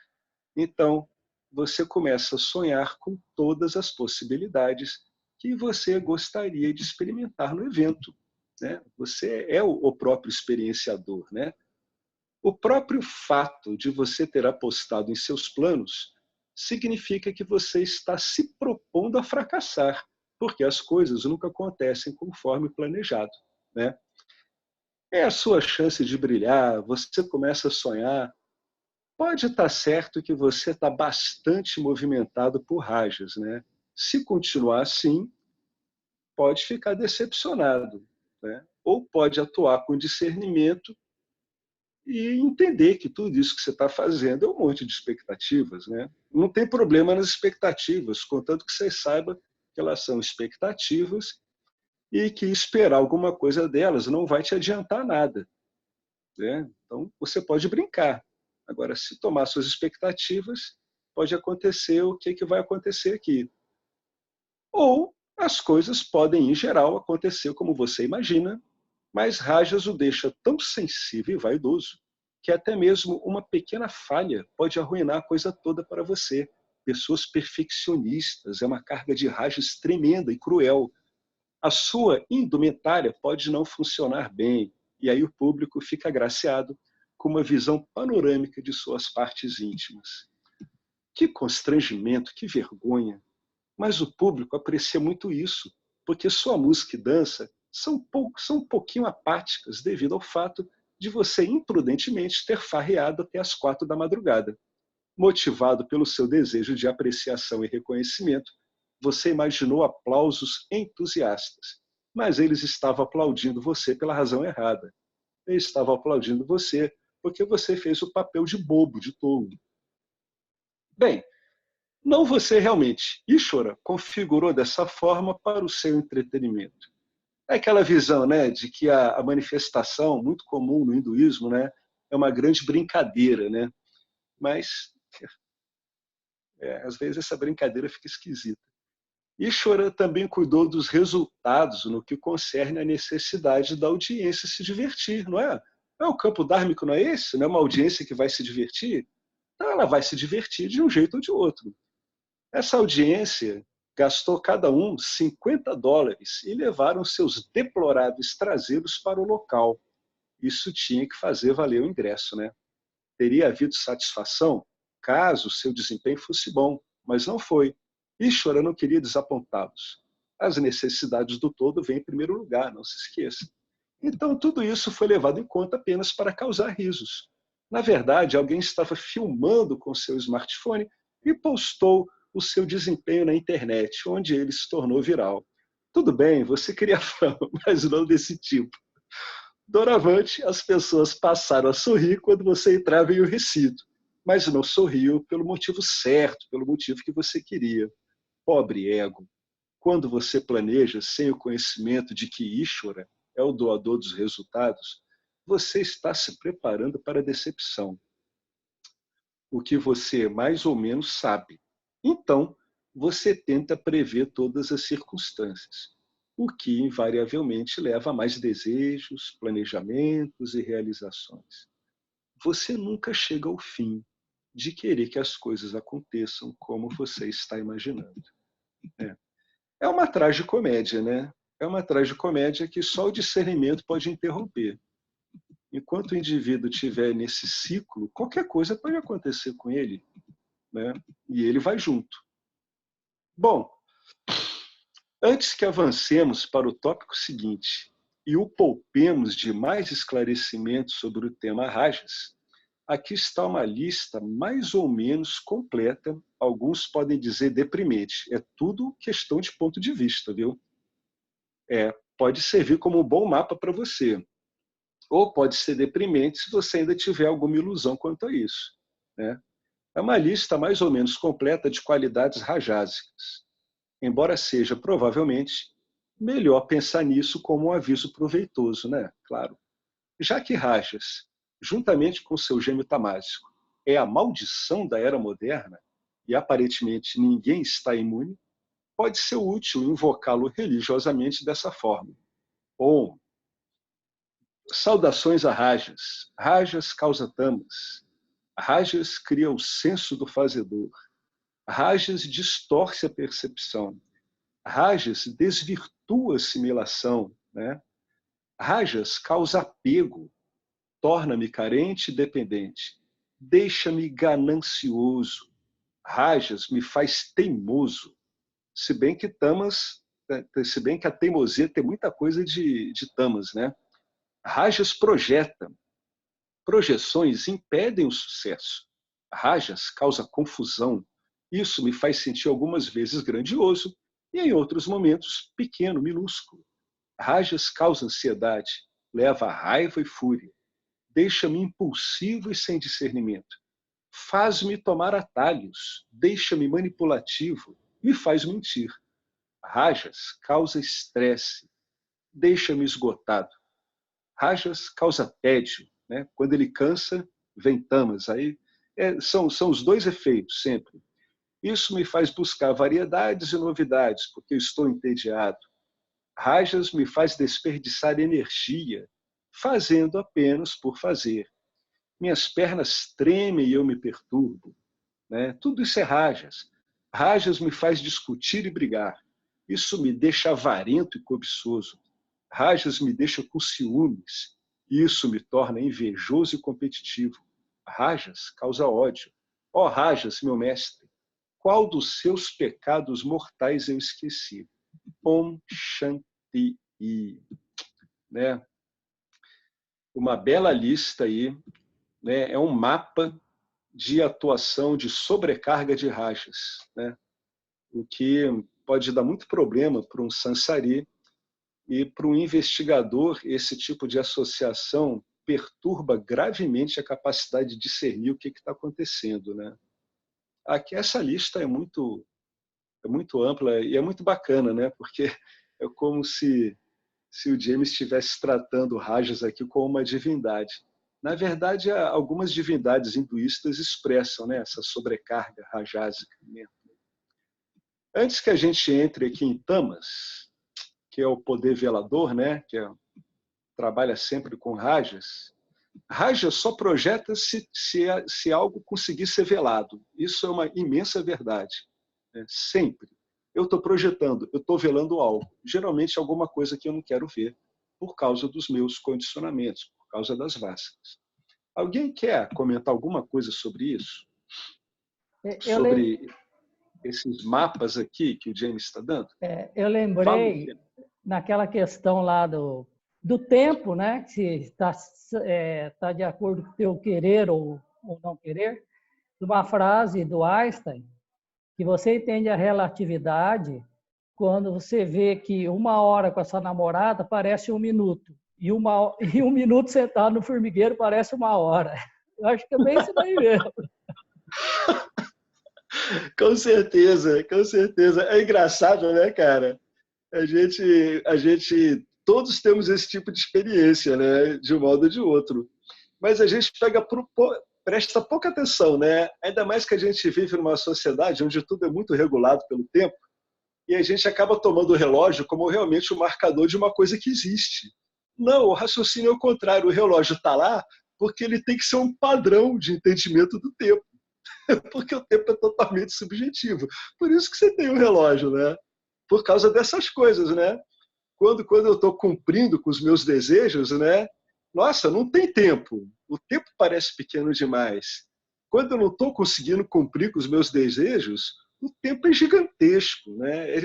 Então, você começa a sonhar com todas as possibilidades que você gostaria de experimentar no evento, né? Você é o próprio experienciador, né? O próprio fato de você ter apostado em seus planos significa que você está se propondo a fracassar, porque as coisas nunca acontecem conforme planejado, né? É a sua chance de brilhar, você começa a sonhar. Pode estar certo que você está bastante movimentado por rajas, né? Se continuar assim, pode ficar decepcionado, né? Ou pode atuar com discernimento e entender que tudo isso que você está fazendo é um monte de expectativas, né? Não tem problema nas expectativas, contanto que você saiba que elas são expectativas e que esperar alguma coisa delas não vai te adiantar nada, né? Então, você pode brincar. Agora, se tomar suas expectativas, pode acontecer o que vai acontecer aqui. Ou as coisas podem, em geral, acontecer como você imagina, mas Rajas o deixa tão sensível e vaidoso que até mesmo uma pequena falha pode arruinar a coisa toda para você. Pessoas perfeccionistas, é uma carga de Rajas tremenda e cruel. A sua indumentária pode não funcionar bem, e aí o público fica agraciado com uma visão panorâmica de suas partes íntimas. Que constrangimento, que vergonha! Mas o público aprecia muito isso, porque sua música e dança são um pouquinho apáticas devido ao fato de você imprudentemente ter farreado até as 4 da madrugada. Motivado pelo seu desejo de apreciação e reconhecimento, você imaginou aplausos entusiastas, mas eles estavam aplaudindo você pela razão errada. Eles estavam aplaudindo você porque você fez o papel de bobo, de tolo. Bem, não você realmente. Ishvara configurou dessa forma para o seu entretenimento. É aquela visão, né, de que a manifestação, muito comum no hinduísmo, né, é uma grande brincadeira, né? Mas às vezes essa brincadeira fica esquisita. Ishvara também cuidou dos resultados no que concerne a necessidade da audiência se divertir, não é? O campo dármico não é esse? Não é uma audiência que vai se divertir? Então ela vai se divertir de um jeito ou de outro. Essa audiência gastou cada um US$ 50 e levaram seus deploráveis traseiros para o local. Isso tinha que fazer valer o ingresso, né? Teria havido satisfação caso seu desempenho fosse bom, mas não foi. Ishvara não queria desapontá-los. As necessidades do todo vêm em primeiro lugar, não se esqueça. Então, tudo isso foi levado em conta apenas para causar risos. Na verdade, alguém estava filmando com seu smartphone e postou o seu desempenho na internet, onde ele se tornou viral. Tudo bem, você queria fama, mas não desse tipo. Doravante, as pessoas passaram a sorrir quando você entrava em um recinto, mas não sorriu pelo motivo certo, pelo motivo que você queria. Pobre ego. Quando você planeja sem o conhecimento de que Ishvara é o doador dos resultados, você está se preparando para a decepção. O que você mais ou menos sabe. Então, você tenta prever todas as circunstâncias, o que invariavelmente leva a mais desejos, planejamentos e realizações. Você nunca chega ao fim de querer que as coisas aconteçam como você está imaginando. É. É uma tragicomédia, né? É uma tragicomédia que só o discernimento pode interromper. Enquanto o indivíduo estiver nesse ciclo, qualquer coisa pode acontecer com ele, né? E ele vai junto. Bom, antes que avancemos para o tópico seguinte e o poupemos de mais esclarecimentos sobre o tema rajas, aqui está uma lista mais ou menos completa. Alguns podem dizer deprimente. É tudo questão de ponto de vista, viu? Pode servir como um bom mapa para você. Ou pode ser deprimente se você ainda tiver alguma ilusão quanto a isso, né? É uma lista mais ou menos completa de qualidades rajásicas, embora seja provavelmente melhor pensar nisso como um aviso proveitoso, né? Claro. Já que rajas, juntamente com seu gêmeo tamásico, é a maldição da era moderna e aparentemente ninguém está imune, pode ser útil invocá-lo religiosamente dessa forma. Ou saudações a rajas. Rajas causa tamas. Rajas cria o senso do fazedor. Rajas distorce a percepção. Rajas desvirtua a assimilação, né? Rajas causa apego, torna-me carente e dependente. Deixa-me ganancioso. Rajas me faz teimoso. Se bem que tamas, se bem que a teimosia tem muita coisa de tamas, né? Rajas projeta. Projeções impedem o sucesso. Rajas causa confusão. Isso me faz sentir algumas vezes grandioso e, em outros momentos, pequeno, minúsculo. Rajas causa ansiedade, leva a raiva e fúria. Deixa-me impulsivo e sem discernimento. Faz-me tomar atalhos, deixa-me manipulativo, me faz mentir. Rajas causa estresse, deixa-me esgotado. Rajas causa tédio, né? Quando ele cansa, vem tamas. Aí são os dois efeitos sempre. Isso me faz buscar variedades e novidades, porque eu estou entediado. Rajas me faz desperdiçar energia, fazendo apenas por fazer. Minhas pernas tremem e eu me perturbo, né? Tudo isso é rajas. Rajas me faz discutir e brigar. Isso me deixa avarento e cobiçoso. Rajas me deixa com ciúmes. Isso me torna invejoso e competitivo. Rajas causa ódio. Ó Rajas, meu mestre, qual dos seus pecados mortais eu esqueci? Om Shanti. Né? Uma bela lista aí, né? É um mapa de atuação de sobrecarga de rajas, né? O que pode dar muito problema para um sansari. E para um investigador, esse tipo de associação perturba gravemente a capacidade de discernir o que está acontecendo, né? Aqui essa lista é muito ampla e é muito bacana, né? Porque é como se o James estivesse tratando Rajas aqui como uma divindade. Na verdade, algumas divindades hinduístas expressam, né, essa sobrecarga rajásica mesmo. Antes que a gente entre aqui em Tamas, que é o poder velador, né, trabalha sempre com rajas. Raja só projeta se algo conseguir ser velado. Isso é uma imensa verdade, né? Sempre. Eu estou projetando, eu estou velando algo. Geralmente alguma coisa que eu não quero ver, por causa dos meus condicionamentos, por causa das váscaras. Alguém quer comentar alguma coisa sobre isso? Sobre esses mapas aqui que o James está dando? Eu lembrei naquela questão lá do tempo, né? Se está de acordo com o teu querer ou não querer, de uma frase do Einstein, que você entende a relatividade quando você vê que 1 hora com essa namorada parece 1 minuto, e e 1 minuto sentado no formigueiro parece 1 hora. Eu acho que é bem isso daí mesmo. Com certeza, com certeza. É engraçado, né, cara? A gente, todos temos esse tipo de experiência, né, de um modo ou de outro. Mas a gente presta pouca atenção, né? Ainda mais que a gente vive numa sociedade onde tudo é muito regulado pelo tempo e a gente acaba tomando o relógio como realmente o marcador de uma coisa que existe. Não, o raciocínio é o contrário. O relógio está lá porque ele tem que ser um padrão de entendimento do tempo. Porque o tempo é totalmente subjetivo. Por isso que você tem o relógio, né? por causa dessas coisas, né? Quando eu estou cumprindo com os meus desejos, né? Nossa, não tem tempo. O tempo parece pequeno demais. Quando eu não estou conseguindo cumprir com os meus desejos, o tempo é gigantesco, né?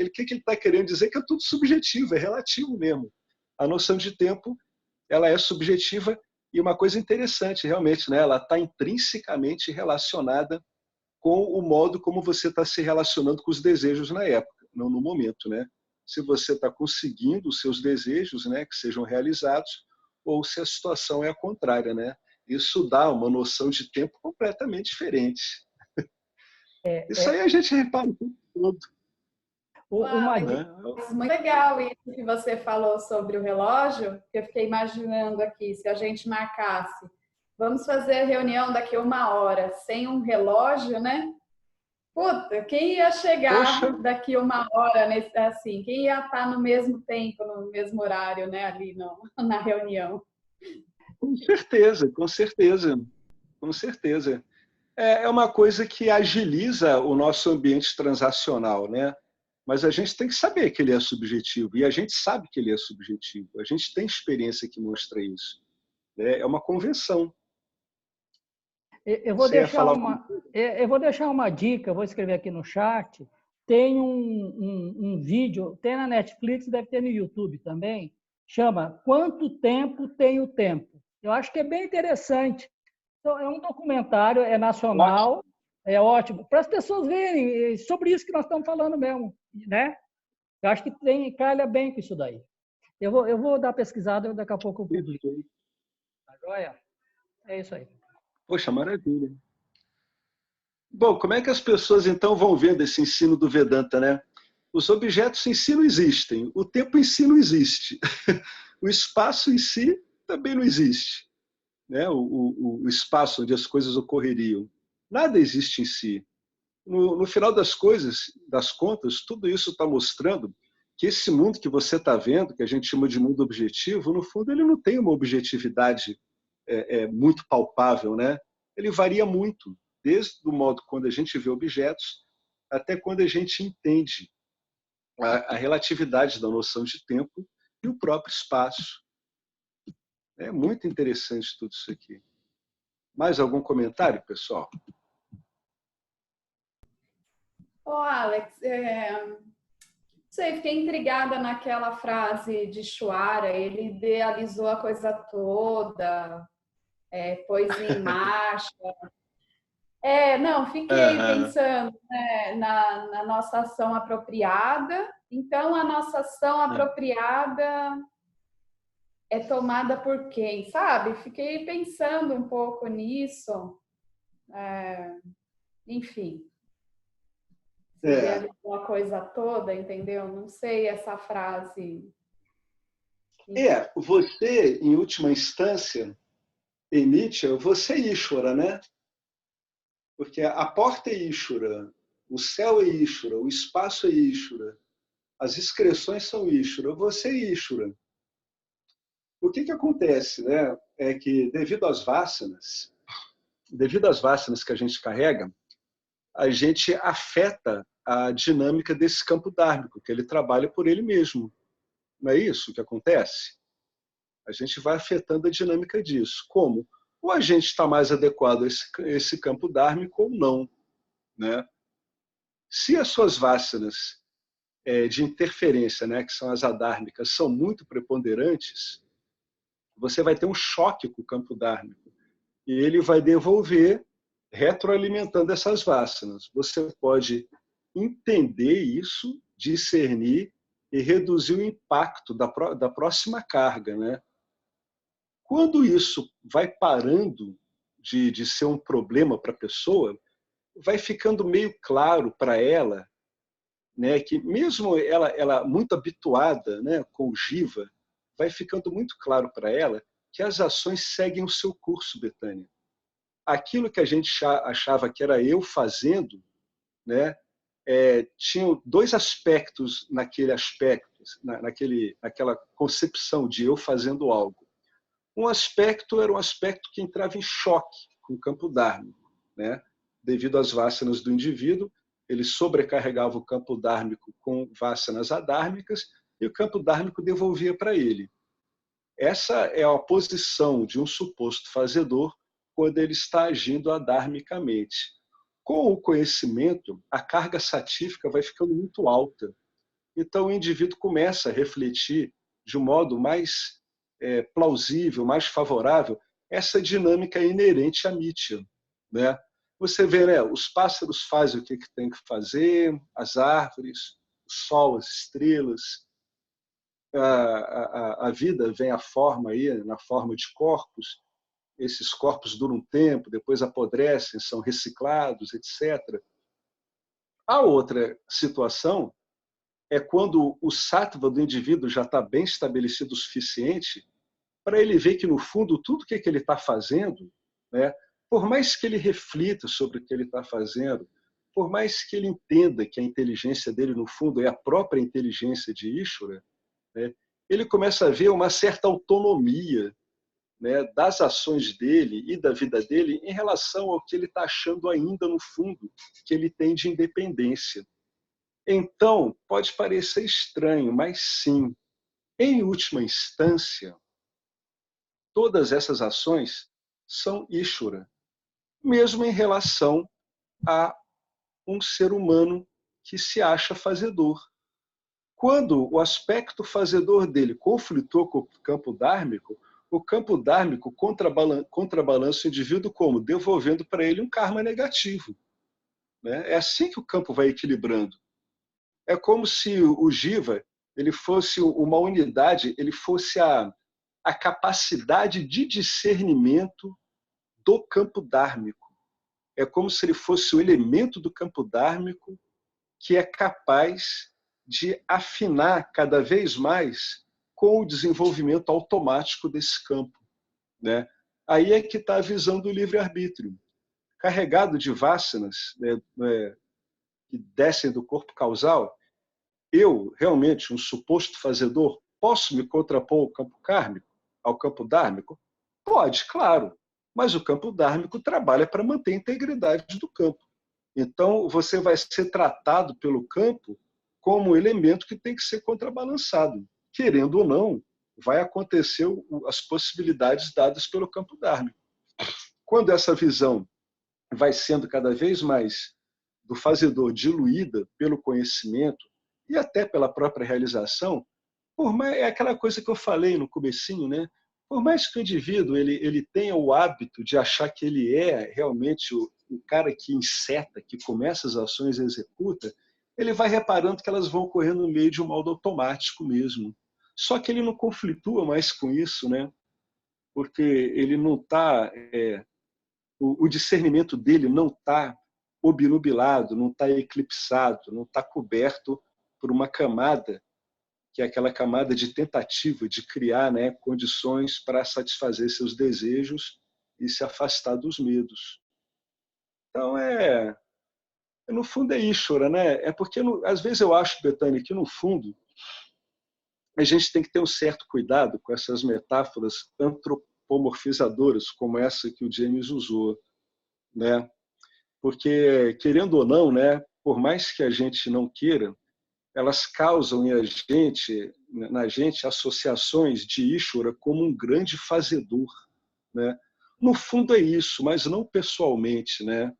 O que ele está querendo dizer? Que é tudo subjetivo, é relativo mesmo. A noção de tempo, ela é subjetiva e uma coisa interessante, realmente, né? Ela está intrinsecamente relacionada com o modo como você está se relacionando com os desejos na época, não no momento, né? Se você está conseguindo os seus desejos, né, que sejam realizados, ou se a situação é a contrária, né? Isso dá uma noção de tempo completamente diferente. Isso aí a gente repara o tempo todo. Uma... Né? Muito legal isso que você falou sobre o relógio, que eu fiquei imaginando aqui, se a gente marcasse, vamos fazer a reunião daqui 1 hora, sem um relógio, né? Puta, quem ia chegar daqui 1 hora, assim, quem ia estar no mesmo tempo, no mesmo horário, né, ali na reunião? Com certeza, com certeza, com certeza. É uma coisa que agiliza o nosso ambiente transacional, né? Mas a gente tem que saber que ele é subjetivo, e a gente sabe que ele é subjetivo. A gente tem experiência que mostra isso. É uma convenção. Eu vou deixar uma dica, eu vou escrever aqui no chat. Tem um vídeo, tem na Netflix, deve ter no YouTube também, chama Quanto Tempo Tem o Tempo? Eu acho que é bem interessante. Então, é um documentário, é nacional, é ótimo, para as pessoas verem sobre isso que nós estamos falando mesmo, né? Eu acho que calha bem com isso daí. Eu vou dar pesquisada, daqui a pouco eu publico. Tá joia? É isso aí. Poxa, maravilha. Bom, como é que as pessoas então vão vendo esse ensino do Vedanta, né? Os objetos em si não existem, o tempo em si não existe, o espaço em si também não existe, né? O espaço onde as coisas ocorreriam. Nada existe em si. No final das contas, tudo isso está mostrando que esse mundo que você está vendo, que a gente chama de mundo objetivo, no fundo ele não tem uma objetividade muito palpável, né? Ele varia muito, desde o modo quando a gente vê objetos até quando a gente entende a relatividade da noção de tempo e o próprio espaço. É muito interessante tudo isso aqui. Mais algum comentário, pessoal? Alex, fiquei intrigada naquela frase de Shuara, ele idealizou a coisa toda, pôs em marcha. Fiquei pensando, né, na nossa ação apropriada. Então, a nossa ação apropriada é tomada por quem, sabe? Fiquei pensando um pouco nisso. Enfim. Idealizou a coisa toda, entendeu? Não sei essa frase. Você, em última instância, em Nietzsche, você é Ishvara, né? Porque a porta é Ishvara, o céu é Ishvara, o espaço é Ishvara, as excreções são Ishvara, você é Ishvara. O que acontece, né? É que devido às vasanas que a gente carrega, a gente afeta a dinâmica desse campo dármico, que ele trabalha por ele mesmo. Não é isso que acontece? A gente vai afetando a dinâmica disso. Como? Ou a gente está mais adequado a esse campo dármico ou não, né? Se as suas vasanas de interferência, né, que são as adármicas, são muito preponderantes, você vai ter um choque com o campo dármico. E ele vai devolver, retroalimentando essas vasanas. Você pode entender isso, discernir e reduzir o impacto da próxima carga, né? Quando isso vai parando de ser um problema para a pessoa, vai ficando meio claro para ela, né, que mesmo ela muito habituada, né, com o Jiva, vai ficando muito claro para ela que as ações seguem o seu curso, Betânia. Aquilo que a gente achava que era eu fazendo, né, tinha dois aspectos naquela concepção de eu fazendo algo. Um aspecto era um aspecto que entrava em choque com o campo dármico, né, devido às vasanas do indivíduo, ele sobrecarregava o campo dármico com vasanas adármicas e o campo dármico devolvia para ele. Essa é a posição de um suposto fazedor quando ele está agindo adármicamente. Com o conhecimento, a carga satífica vai ficando muito alta. Então, o indivíduo começa a refletir de um modo mais plausível, mais favorável, essa dinâmica inerente à mítia, né? Você vê, né, os pássaros fazem o que tem que fazer, as árvores, o sol, as estrelas, a vida vem à forma aí, na forma de corpos. Esses corpos duram um tempo, depois apodrecem, são reciclados, etc. A outra situação é quando o sattva do indivíduo já está bem estabelecido o suficiente para ele ver que, no fundo, tudo que ele está fazendo, né, por mais que ele reflita sobre o que ele está fazendo, por mais que ele entenda que a inteligência dele, no fundo, é a própria inteligência de Ishvara, né, ele começa a ver uma certa autonomia, né, das ações dele e da vida dele em relação ao que ele está achando ainda, no fundo, que ele tem de independência. Então, pode parecer estranho, mas sim, em última instância, todas essas ações são Ishvara, mesmo em relação a um ser humano que se acha fazedor. Quando o aspecto fazedor dele conflitou com o campo dármico, o campo dármico contrabalança o indivíduo como? Devolvendo para ele um karma negativo, né? É assim que o campo vai equilibrando. É como se o Jiva ele fosse uma unidade, ele fosse a capacidade de discernimento do campo dármico. É como se ele fosse o elemento do campo dármico que é capaz de afinar cada vez mais com o desenvolvimento automático desse campo, né? Aí é que está a visão do livre-arbítrio. Carregado de vasanas, né, que descem do corpo causal, eu, realmente, um suposto fazedor, posso me contrapor ao campo kármico, ao campo dármico? Pode, claro, mas o campo dármico trabalha para manter a integridade do campo. Então, você vai ser tratado pelo campo como um elemento que tem que ser contrabalançado. Querendo ou não, vai acontecer as possibilidades dadas pelo campo dármico. Quando essa visão vai sendo cada vez mais do fazedor diluída pelo conhecimento e até pela própria realização, é aquela coisa que eu falei no comecinho, né? Por mais que o indivíduo ele tenha o hábito de achar que ele é realmente o cara que enceta, que começa as ações e executa, ele vai reparando que elas vão ocorrer no meio de um modo automático mesmo. Só que ele não conflitua mais com isso, né? Porque ele não está... o discernimento dele não está obnubilado, não está eclipsado, não está coberto por uma camada, que é aquela camada de tentativa de criar, né, condições para satisfazer seus desejos e se afastar dos medos. Então, no fundo é Ishvara, né? É porque, às vezes eu acho, Betânia, que no fundo a gente tem que ter um certo cuidado com essas metáforas antropomorfizadoras, como essa que o James usou, né? Porque, querendo ou não, né, por mais que a gente não queira, elas causam na gente associações de Ishvara como um grande fazedor, né? No fundo é isso, mas não pessoalmente, né?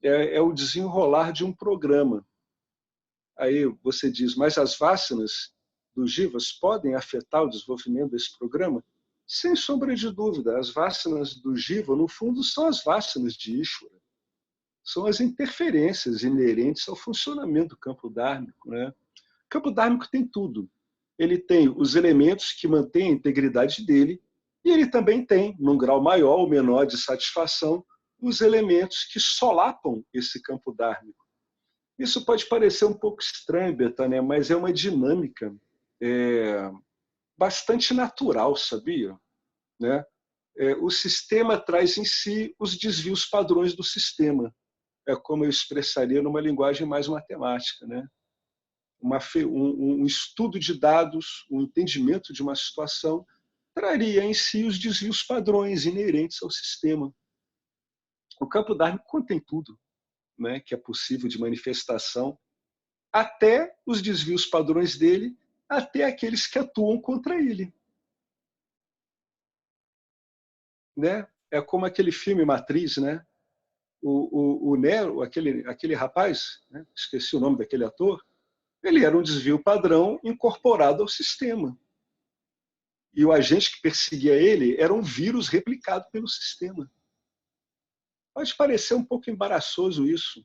É o desenrolar de um programa. Aí você diz, mas as vasanas dos jivas podem afetar o desenvolvimento desse programa? Sem sombra de dúvida, as vasanas do jiva, no fundo, são as vasanas de Ishvara. São as interferências inerentes ao funcionamento do campo dármico, né? O campo dármico tem tudo. Ele tem os elementos que mantêm a integridade dele e ele também tem, num grau maior ou menor de satisfação, os elementos que solapam esse campo dármico. Isso pode parecer um pouco estranho, Betânia, mas é uma dinâmica bastante natural, sabia? Né? O sistema traz em si os desvios padrões do sistema. É como eu expressaria numa linguagem mais matemática, né? Um estudo de dados, um entendimento de uma situação, traria em si os desvios padrões inerentes ao sistema. O campo dármico contém tudo. né, que é possível de manifestação, até os desvios padrões dele, até aqueles que atuam contra ele. Né? É como aquele filme Matriz, né? O Nero, aquele rapaz, né? Esqueci o nome daquele ator, ele era um desvio padrão incorporado ao sistema. E o agente que perseguia ele era um vírus replicado pelo sistema. Pode parecer um pouco embaraçoso isso,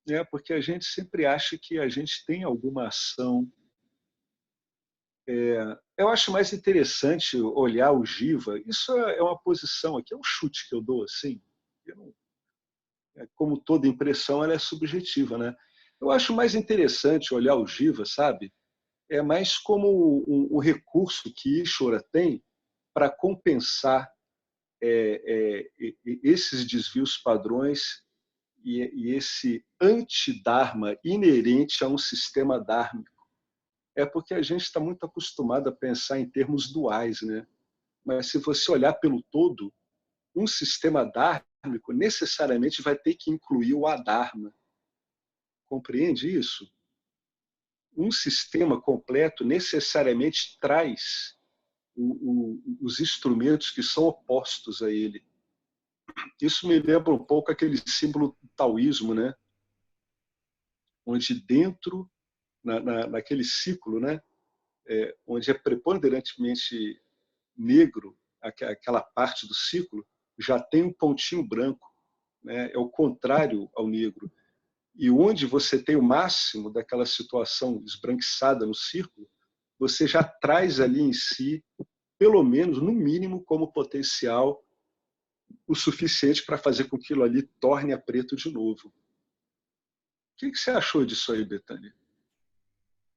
né? Porque a gente sempre acha que a gente tem alguma ação. Eu acho mais interessante olhar o Giva. Isso é uma posição aqui, é um chute que eu dou assim. Como toda impressão, ela é subjetiva, né? Eu acho mais interessante olhar o Giva, sabe? É mais como um recurso que Ishvara tem para compensar esses desvios padrões e esse antidharma inerente a um sistema dármico. É porque a gente está muito acostumado a pensar em termos duais, né? Mas se você olhar pelo todo, um sistema dármico necessariamente vai ter que incluir o adharma. Compreende isso? Um sistema completo necessariamente traz os instrumentos que são opostos a ele. Isso me lembra um pouco aquele símbolo do taoísmo, né? Onde dentro, naquele ciclo, né? Onde é preponderantemente negro, aquela parte do ciclo, já tem um pontinho branco, né? É o contrário ao negro. E onde você tem o máximo daquela situação esbranquiçada no círculo, você já traz ali em si, pelo menos, no mínimo, como potencial, o suficiente para fazer com que aquilo ali torne a preto de novo. O que você achou disso aí, Betânia?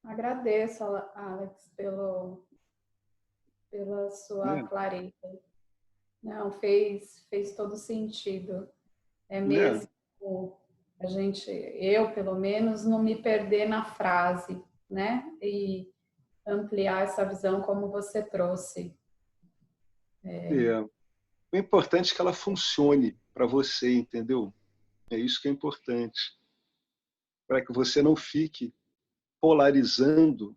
Agradeço, Alex, pela sua clareza. Não, fez todo sentido. É mesmo eu, pelo menos, não me perder na frase, né? E ampliar essa visão como você trouxe. O importante é que ela funcione para você, entendeu? É isso que é importante. Para que você não fique polarizando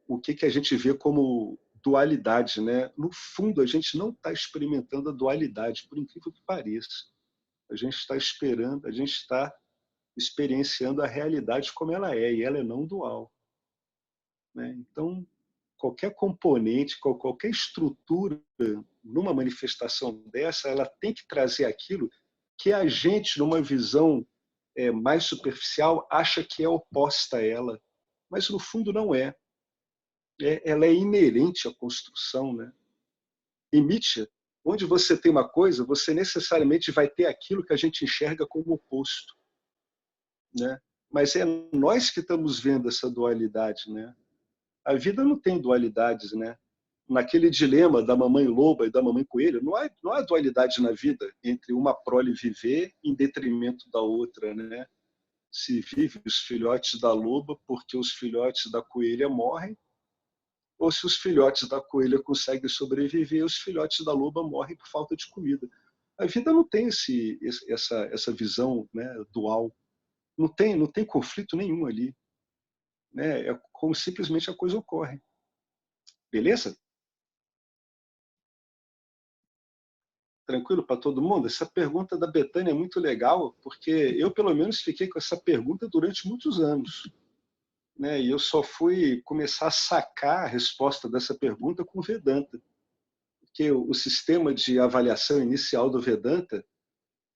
o que a gente vê como dualidade, né? No fundo, a gente não está experimentando a dualidade, por incrível que pareça. A gente está esperando, a gente está experienciando a realidade como ela é, e ela é não dual. Né? Então, qualquer componente, qualquer estrutura numa manifestação dessa, ela tem que trazer aquilo que a gente, numa visão mais superficial, acha que é oposta a ela, mas no fundo não é. Ela é inerente à construção. Né? Em Nietzsche, onde você tem uma coisa, você necessariamente vai ter aquilo que a gente enxerga como oposto. Né? Mas é nós que estamos vendo essa dualidade. Né? A vida não tem dualidades. Né? Naquele dilema da mamãe loba e da mamãe coelho, não há dualidade na vida entre uma prole viver em detrimento da outra. Né? Se vive os filhotes da loba porque os filhotes da coelha morrem, ou se os filhotes da coelha conseguem sobreviver, os filhotes da loba morrem por falta de comida. A vida não tem essa visão, né, dual. Não tem conflito nenhum ali. Né? É como simplesmente a coisa ocorre. Beleza? Tranquilo para todo mundo? Essa pergunta da Betânia é muito legal, porque eu, pelo menos, fiquei com essa pergunta durante muitos anos. Né? E eu só fui começar a sacar a resposta dessa pergunta com o Vedanta. Porque o sistema de avaliação inicial do Vedanta,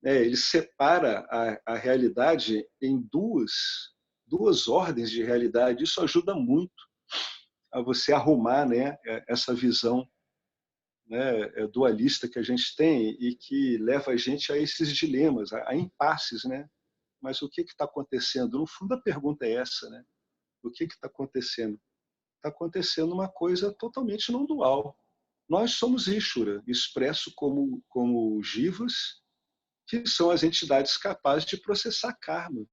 ele separa a realidade em duas ordens de realidade. Isso ajuda muito a você arrumar, né, essa visão, né, dualista que a gente tem e que leva a gente a esses dilemas, a impasses. Né? Mas o que está acontecendo? No fundo, a pergunta é essa. Né? O que está acontecendo? Está acontecendo uma coisa totalmente não dual. Nós somos Ishvara, expresso como jivas, que são as entidades capazes de processar karma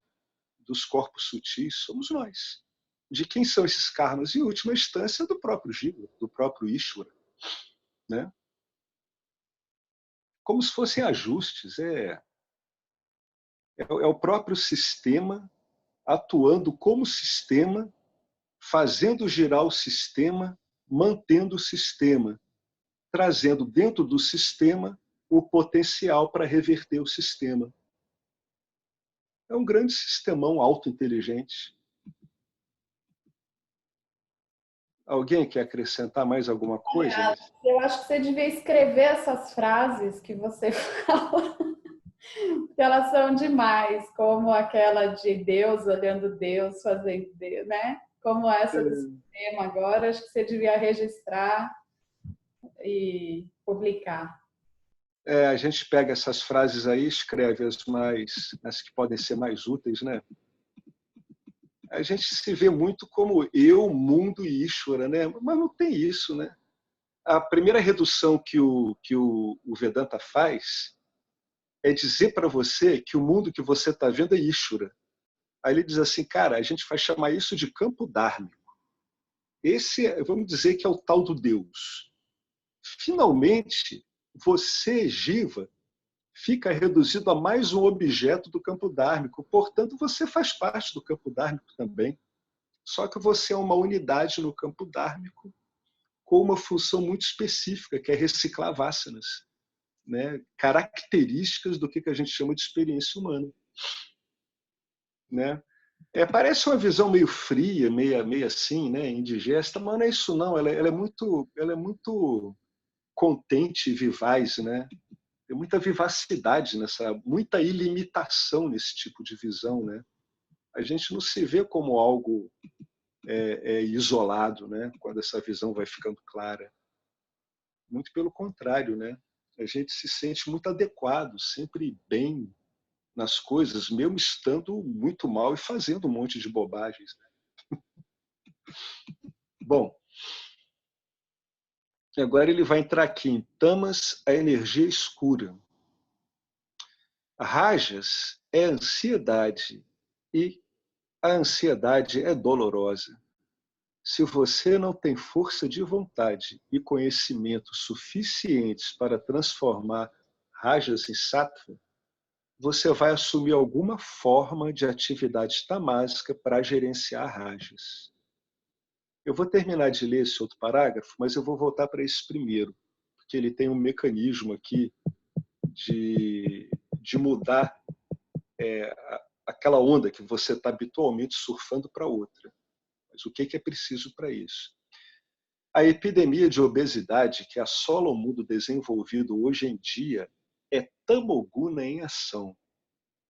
dos corpos sutis. Somos nós. De quem são esses karmas? Em última instância, do próprio Jiva, do próprio Ishvara. Né? Como se fossem ajustes. É o próprio sistema atuando como sistema, fazendo girar o sistema, mantendo o sistema, trazendo dentro do sistema o potencial para reverter o sistema. É um grande sistemão autointeligente. Alguém quer acrescentar mais alguma coisa? Eu acho que você devia escrever essas frases que você fala, porque elas são demais, como aquela de Deus olhando Deus, fazendo Deus, né? Como essa do sistema agora, acho que você devia registrar e publicar. A gente pega essas frases aí, escreve as que podem ser mais úteis, né? A gente se vê muito como eu, mundo e Ishvara, né? Mas não tem isso, né? A primeira redução que o Vedanta faz é dizer para você que o mundo que você está vendo é Ishvara. Aí ele diz assim, cara, a gente vai chamar isso de campo dármico. Esse, vamos dizer que é o tal do Deus. Finalmente, você, Jiva, fica reduzido a mais um objeto do campo dármico. Portanto, você faz parte do campo dármico também. Só que você é uma unidade no campo dármico com uma função muito específica, que é reciclar vasanas, né? Características do que a gente chama de experiência humana. Né? Parece uma visão meio fria, meio assim, né? Indigesta, mas não é isso não. Ela é muito contente e vivaz, né? Tem muita vivacidade muita ilimitação nesse tipo de visão, né? A gente não se vê como algo isolado, né? Quando essa visão vai ficando clara. Muito pelo contrário, né? A gente se sente muito adequado, sempre bem nas coisas, mesmo estando muito mal e fazendo um monte de bobagens. Né? Bom, agora ele vai entrar aqui em tamas, a energia escura. Rajas é ansiedade e a ansiedade é dolorosa. Se você não tem força de vontade e conhecimento suficientes para transformar rajas em sattva, você vai assumir alguma forma de atividade tamásica para gerenciar rajas. Eu vou terminar de ler esse outro parágrafo, mas eu vou voltar para esse primeiro, porque ele tem um mecanismo aqui de mudar aquela onda que você está habitualmente surfando para outra. Mas o que é preciso para isso? A epidemia de obesidade que assola o mundo desenvolvido hoje em dia é tamoguna em ação,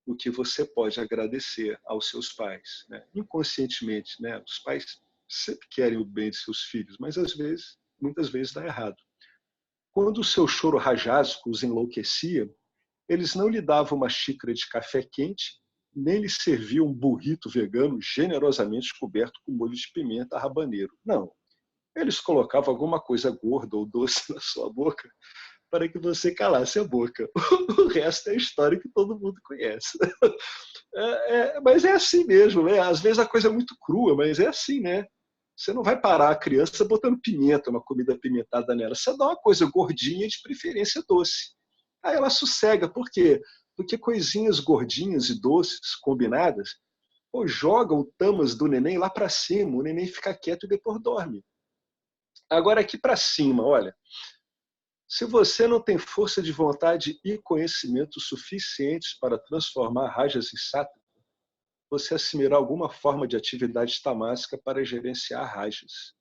o que você pode agradecer aos seus pais. Né? Inconscientemente, né? Os pais sempre querem o bem de seus filhos, mas às vezes, muitas vezes dá errado. Quando o seu choro rajásico os enlouquecia, eles não lhe davam uma xícara de café quente, nem lhe serviam um burrito vegano generosamente coberto com molho de pimenta habanero. Não. Eles colocavam alguma coisa gorda ou doce na sua boca para que você calasse a boca. O resto é a história que todo mundo conhece. Mas é assim mesmo, né? Às vezes a coisa é muito crua, mas é assim, né? Você não vai parar a criança botando pimenta, uma comida apimentada nela. Você dá uma coisa gordinha, de preferência doce. Aí ela sossega. Por quê? Porque coisinhas gordinhas e doces combinadas jogam o tamas do neném lá para cima. O neném fica quieto e depois dorme. Agora aqui para cima, olha. Se você não tem força de vontade e conhecimento suficientes para transformar rajas em sattva, você assumirá alguma forma de atividade tamásica para gerenciar rajas.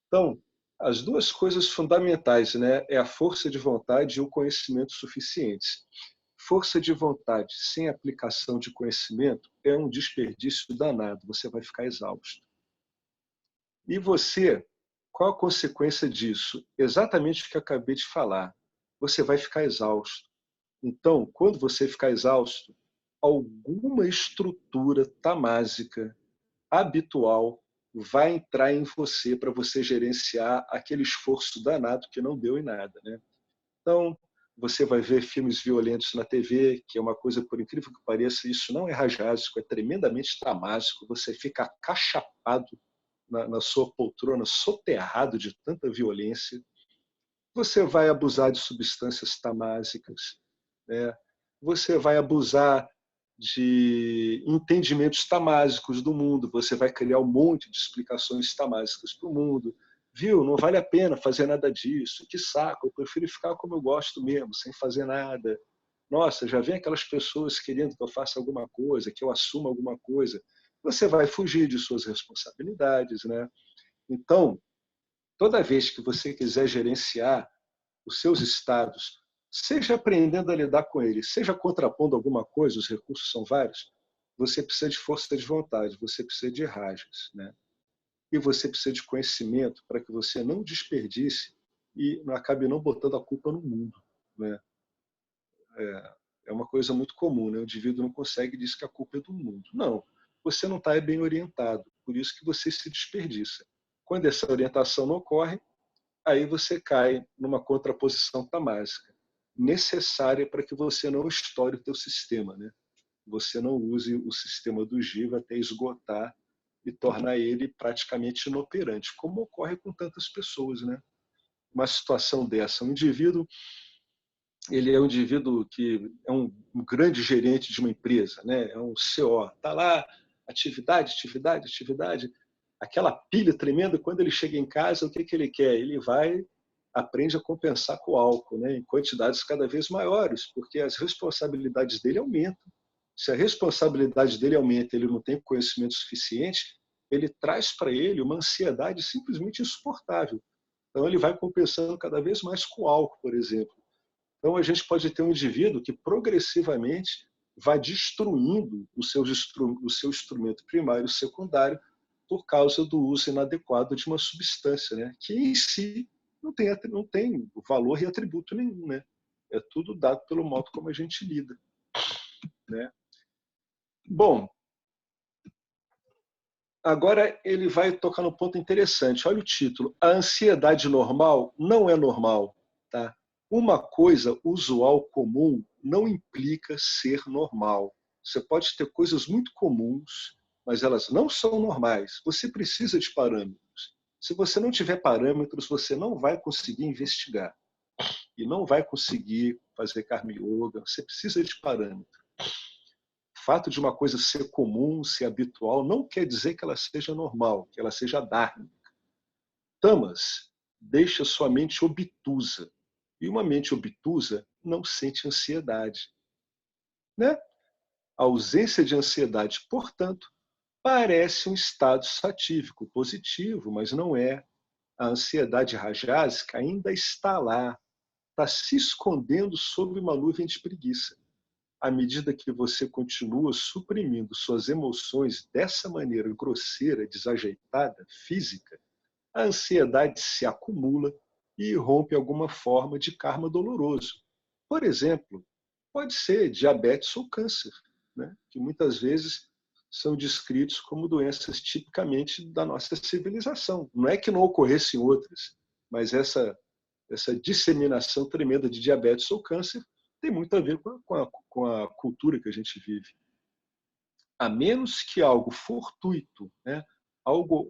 Então, as duas coisas fundamentais, né, é a força de vontade e o conhecimento suficientes. Força de vontade sem aplicação de conhecimento é um desperdício danado, você vai ficar exausto. E você, qual a consequência disso? Exatamente o que eu acabei de falar. Você vai ficar exausto. Então, quando você ficar exausto, alguma estrutura tamásica habitual vai entrar em você para você gerenciar aquele esforço danado que não deu em nada. Né? Então, você vai ver filmes violentos na TV, que é uma coisa, por incrível que pareça, isso não é rajásico, é tremendamente tamásico, você fica acachapado na sua poltrona, soterrado de tanta violência. Você vai abusar de substâncias tamásicas, né? Você vai abusar de entendimentos tamásicos do mundo. Você vai criar um monte de explicações tamásicas para o mundo. Viu? Não vale a pena fazer nada disso. Que saco, eu prefiro ficar como eu gosto mesmo, sem fazer nada. Nossa, já vem aquelas pessoas querendo que eu faça alguma coisa, que eu assuma alguma coisa. Você vai fugir de suas responsabilidades, né? Então, toda vez que você quiser gerenciar os seus estados, seja aprendendo a lidar com eles, seja contrapondo alguma coisa, os recursos são vários, você precisa de força de vontade, você precisa de rajas, né? E você precisa de conhecimento para que você não desperdice e acabe não botando a culpa no mundo, né? É uma coisa muito comum, né? O indivíduo não consegue e diz que a culpa é do mundo. Não, você não está bem orientado, por isso que você se desperdiça. Quando essa orientação não ocorre, aí você cai numa contraposição tamásica, necessária para que você não estoure o teu sistema, né? Você não use o sistema do Jiva até esgotar e tornar ele praticamente inoperante, como ocorre com tantas pessoas, né? Uma situação dessa, um indivíduo, ele é um indivíduo que é um grande gerente de uma empresa, né? É um CO, está lá, atividade, atividade, atividade, aquela pilha tremenda. Quando ele chega em casa, o que ele quer? Ele vai, aprende a compensar com o álcool, né? Em quantidades cada vez maiores, porque as responsabilidades dele aumentam. Se a responsabilidade dele aumenta, ele não tem conhecimento suficiente, ele traz para ele uma ansiedade simplesmente insuportável. Então ele vai compensando cada vez mais com o álcool, por exemplo. Então, a gente pode ter um indivíduo que progressivamente vai destruindo o seu instrumento primário e secundário por causa do uso inadequado de uma substância, né? Que em si não tem valor e atributo nenhum, né? É tudo dado pelo modo como a gente lida, né? Bom, agora ele vai tocar num ponto interessante. Olha o título. A ansiedade normal não é normal, tá? Uma coisa usual comum não implica ser normal. Você pode ter coisas muito comuns, mas elas não são normais. Você precisa de parâmetros. Se você não tiver parâmetros, você não vai conseguir investigar e não vai conseguir fazer karma yoga. Você precisa de parâmetros. O fato de uma coisa ser comum, ser habitual, não quer dizer que ela seja normal, que ela seja dharma. Tamas deixa sua mente obtusa. E uma mente obtusa não sente ansiedade, né? A ausência de ansiedade, portanto, parece um estado satívico, positivo, mas não é. A ansiedade rajásica ainda está lá, está se escondendo sob uma nuvem de preguiça. À medida que você continua suprimindo suas emoções dessa maneira grosseira, desajeitada, física, a ansiedade se acumula e rompe alguma forma de karma doloroso. Por exemplo, pode ser diabetes ou câncer, né? Que muitas vezes são descritos como doenças tipicamente da nossa civilização. Não é que não ocorressem outras, mas essa disseminação tremenda de diabetes ou câncer tem muito a ver com a cultura que a gente vive. A menos que algo fortuito, né? algo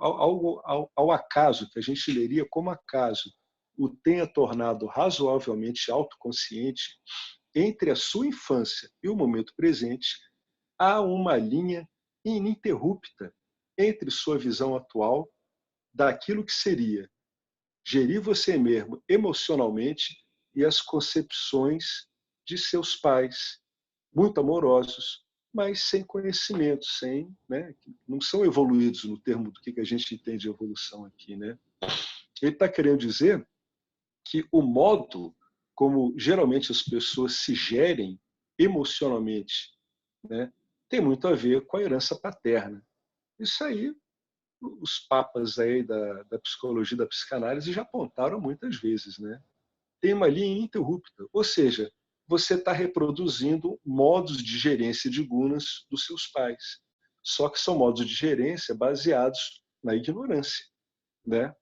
ao acaso, que a gente leria como acaso, o tenha tornado razoavelmente autoconsciente, entre a sua infância e o momento presente, há uma linha ininterrupta entre sua visão atual daquilo que seria gerir você mesmo emocionalmente e as concepções de seus pais, muito amorosos, mas sem conhecimento, né, não são evoluídos no termo do que a gente entende de evolução aqui, né? Ele está querendo dizer que o modo como geralmente as pessoas se gerem emocionalmente, né, tem muito a ver com a herança paterna. Isso aí, os papas aí da psicologia, da psicanálise já apontaram muitas vezes, né? Tem uma linha ininterrupta, ou seja, você está reproduzindo modos de gerência de gunas dos seus pais. Só que são modos de gerência baseados na ignorância, né?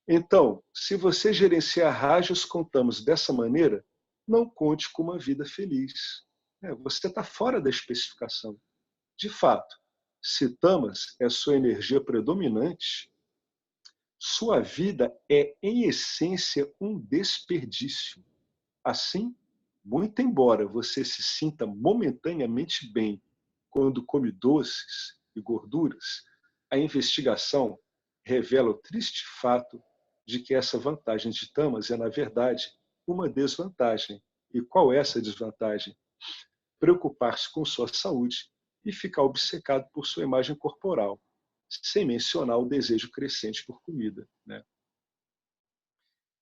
Então, se você gerenciar rajas com tamas dessa maneira, não conte com uma vida feliz. Você está fora da especificação. De fato, se tamas é sua energia predominante, sua vida é, em essência, um desperdício. Assim, Muito embora você se sinta momentaneamente bem quando come doces e gorduras, a investigação revela o triste fato de que essa vantagem de tamas é, na verdade, uma desvantagem. E qual é essa desvantagem? Preocupar-se com sua saúde e ficar obcecado por sua imagem corporal, sem mencionar o desejo crescente por comida, né?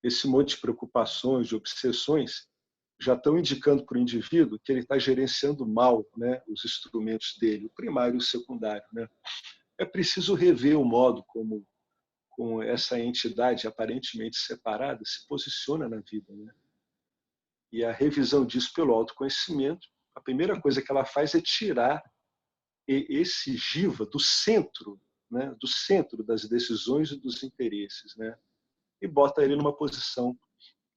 Esse monte de preocupações, de obsessões, já estão indicando para o indivíduo que ele está gerenciando mal, né, os instrumentos dele, o primário e o secundário, né? É preciso rever o modo como essa entidade aparentemente separada se posiciona na vida, né? E a revisão disso pelo autoconhecimento, a primeira coisa que ela faz é tirar esse jiva do centro, né, do centro das decisões e dos interesses, né? E bota ele numa posição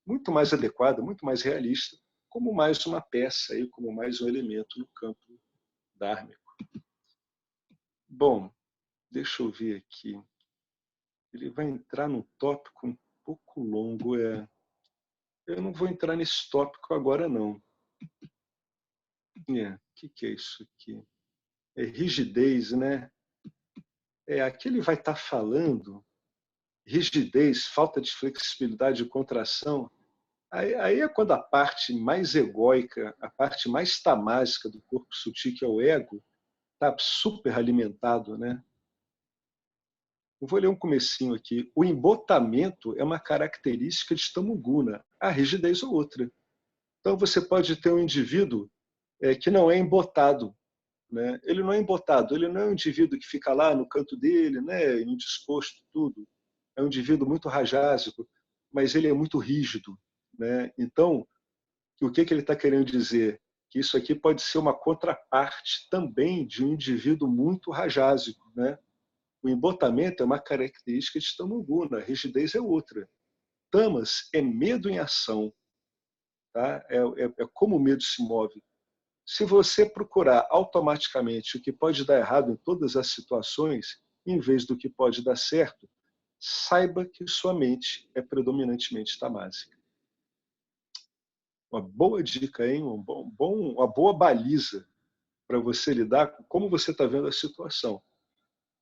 muito mais adequada, muito mais realista, como mais uma peça, aí, como mais um elemento no campo dármico. Bom, deixa eu ver aqui. Ele vai entrar num tópico um pouco longo. Eu não vou entrar nesse tópico agora, não. O que é isso aqui? É rigidez, né? Aqui ele vai estar falando rigidez, falta de flexibilidade e contração. Aí é quando a parte mais egóica, a parte mais tamásica do corpo sutil, que é o ego, está super alimentado, né? Eu vou ler um comecinho aqui. O embotamento é uma característica de tamuguna, a rigidez é outra. Então você pode ter um indivíduo que não é embotado, né? Ele não é embotado, ele não é um indivíduo que fica lá no canto dele, né, indisposto, tudo. É um indivíduo muito rajásico, mas ele é muito rígido, né? Então, o que ele está querendo dizer? Que isso aqui pode ser uma contraparte também de um indivíduo muito rajásico, né? O embotamento é uma característica de tamuguna, a rigidez é outra. Tamas é medo em ação, tá? É como o medo se move. Se você procurar automaticamente o que pode dar errado em todas as situações, em vez do que pode dar certo, saiba que sua mente é predominantemente tamásica. Uma boa dica, hein? Uma boa baliza para você lidar com como você está vendo a situação.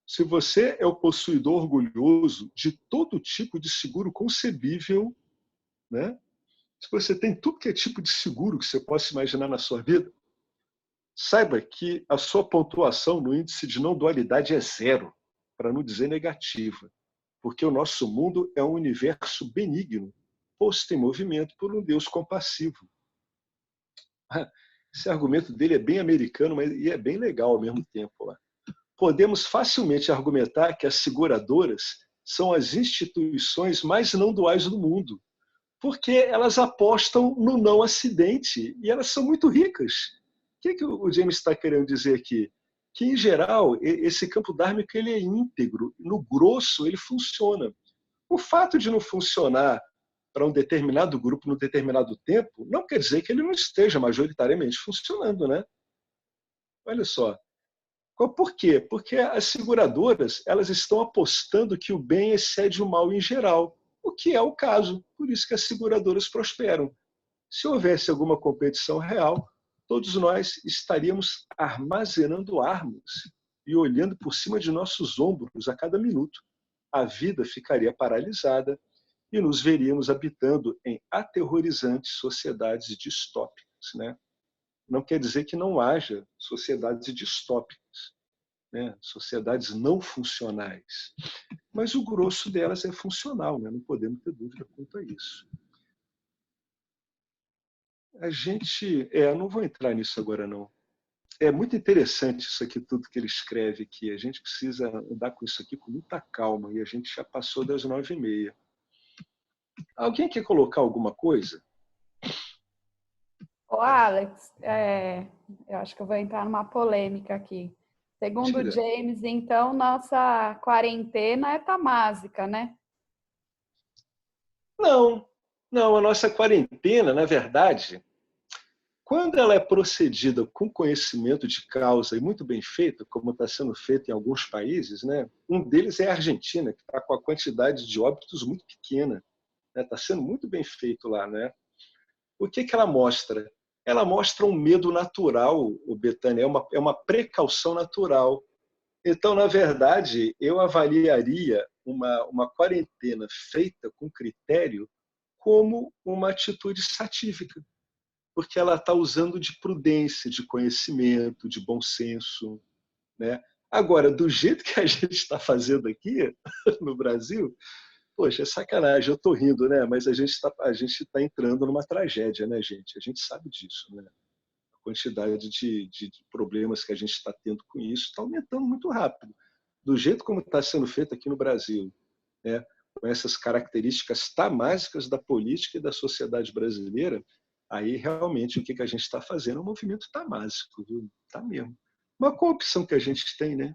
Se você é o possuidor orgulhoso de todo tipo de seguro concebível, né? Se você tem tudo que é tipo de seguro que você possa imaginar na sua vida, saiba que a sua pontuação no índice de não dualidade é 0, para não dizer negativa, porque o nosso mundo é um universo benigno, posto em movimento por um Deus compassivo. Esse argumento dele é bem americano, mas e é bem legal ao mesmo tempo. Ó. Podemos facilmente argumentar que as seguradoras são as instituições mais não duais do mundo, porque elas apostam no não acidente e elas são muito ricas. O que o James está querendo dizer aqui? Que, em geral, esse campo dármico ele é íntegro, no grosso ele funciona. O fato de não funcionar para um determinado grupo, num determinado tempo, não quer dizer que ele não esteja majoritariamente funcionando, né? Olha só. Por quê? Porque as seguradoras elas estão apostando que o bem excede o mal em geral, o que é o caso. Por isso que as seguradoras prosperam. Se houvesse alguma competição real, todos nós estaríamos armazenando armas e olhando por cima de nossos ombros a cada minuto. A vida ficaria paralisada e nos veríamos habitando em aterrorizantes sociedades distópicas, né? Não quer dizer que não haja sociedades distópicas, né? Sociedades não funcionais. Mas o grosso delas é funcional, né? Não podemos ter dúvida quanto a isso. A gente... não vou entrar nisso agora, não. É muito interessante isso aqui, tudo que ele escreve aqui. A gente precisa andar com isso aqui com muita calma, e a gente já passou das 9h30. Alguém quer colocar alguma coisa? Ô, Alex, eu acho que eu vou entrar numa polêmica aqui. Segundo o James, então, nossa quarentena é tamásica, né? Não, a nossa quarentena, na verdade, quando ela é procedida com conhecimento de causa e muito bem feita, como está sendo feito em alguns países, né? Um deles é a Argentina, que está com a quantidade de óbitos muito pequena. Está sendo muito bem feito lá, né? O que ela mostra? Ela mostra um medo natural, o Betânia, é uma precaução natural. Então, na verdade, eu avaliaria uma quarentena feita com critério como uma atitude satívica, porque ela está usando de prudência, de conhecimento, de bom senso, né? Agora, do jeito que a gente está fazendo aqui no Brasil, poxa, é sacanagem, eu estou rindo, né? Mas a gente tá entrando numa tragédia, né, gente? A gente sabe disso, né? A quantidade de problemas que a gente está tendo com isso está aumentando muito rápido. Do jeito como está sendo feito aqui no Brasil, né? Com essas características tamásicas da política e da sociedade brasileira, aí realmente o que a gente está fazendo é um movimento tamásico, viu? Tá mesmo. Uma corrupção que a gente tem, né?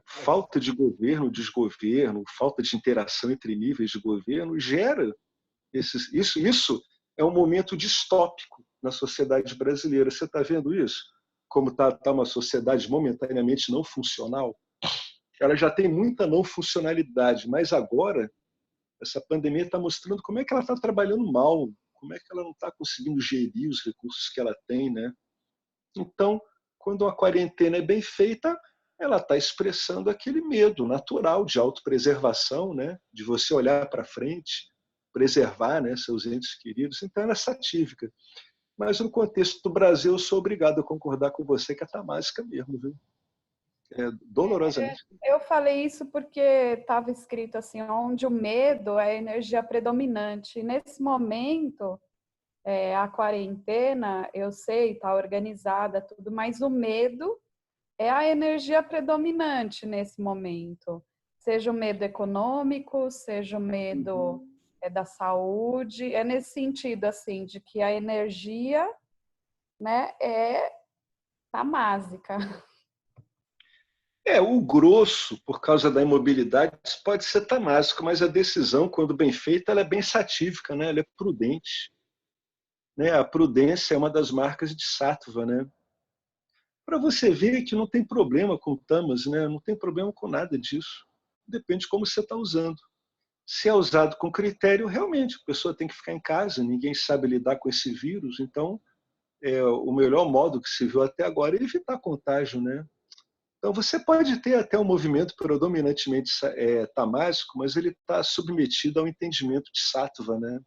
Falta de governo, desgoverno, falta de interação entre níveis de governo gera isso é um momento distópico na sociedade brasileira. Você está vendo isso? Como está uma sociedade momentaneamente não funcional? Ela já tem muita não funcionalidade, mas agora essa pandemia está mostrando como é que ela está trabalhando mal, como é que ela não está conseguindo gerir os recursos que ela tem, né? Então, quando a quarentena é bem feita, ela está expressando aquele medo natural de autopreservação, né? De você olhar para frente, preservar, né, seus entes queridos. Então, ela é satívica. Mas, no contexto do Brasil, eu sou obrigado a concordar com você que é tamásica mesmo, viu? Dolorosamente. Eu falei isso porque estava escrito assim, onde o medo é a energia predominante. E nesse momento, a quarentena, eu sei, está organizada, tudo, mas o medo é a energia predominante nesse momento. Seja o medo econômico, seja o medo da saúde, é nesse sentido, assim, de que a energia, né, é tamásica. O grosso, por causa da imobilidade, pode ser tamásico, mas a decisão, quando bem feita, ela é bem satívica, né? Ela é prudente. Né? A prudência é uma das marcas de Sattva, né? Para você ver que não tem problema com tamas, né? Não tem problema com nada disso. Depende de como você está usando. Se é usado com critério, realmente, a pessoa tem que ficar em casa, ninguém sabe lidar com esse vírus, então o melhor modo que se viu até agora é evitar contágio, né? Então, você pode ter até um movimento predominantemente tamásico, mas ele está submetido ao entendimento de Sattva, né?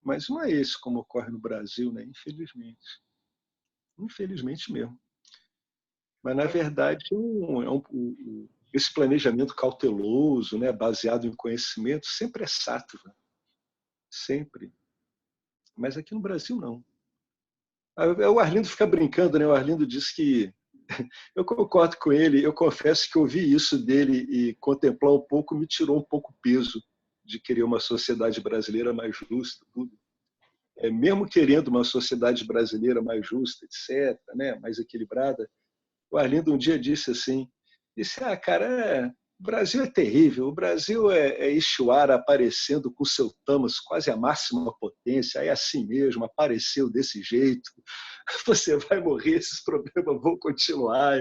Mas não é isso como ocorre no Brasil, né? Infelizmente. Infelizmente mesmo. Mas, na verdade, esse planejamento cauteloso, né, baseado em conhecimento, sempre é Sattva. Sempre. Mas aqui no Brasil, não. O Arlindo fica brincando, né? O Arlindo diz que eu concordo com ele, eu confesso que ouvir isso dele e contemplar um pouco me tirou um pouco o peso de querer uma sociedade brasileira mais justa, tudo. Mesmo querendo uma sociedade brasileira mais justa, etc., né, mais equilibrada, o Arlindo um dia disse assim, cara, o Brasil é terrível, o Brasil é Ishwara aparecendo com seu tamas quase a máxima potência, é assim mesmo, apareceu desse jeito, você vai morrer, esses problemas vão continuar.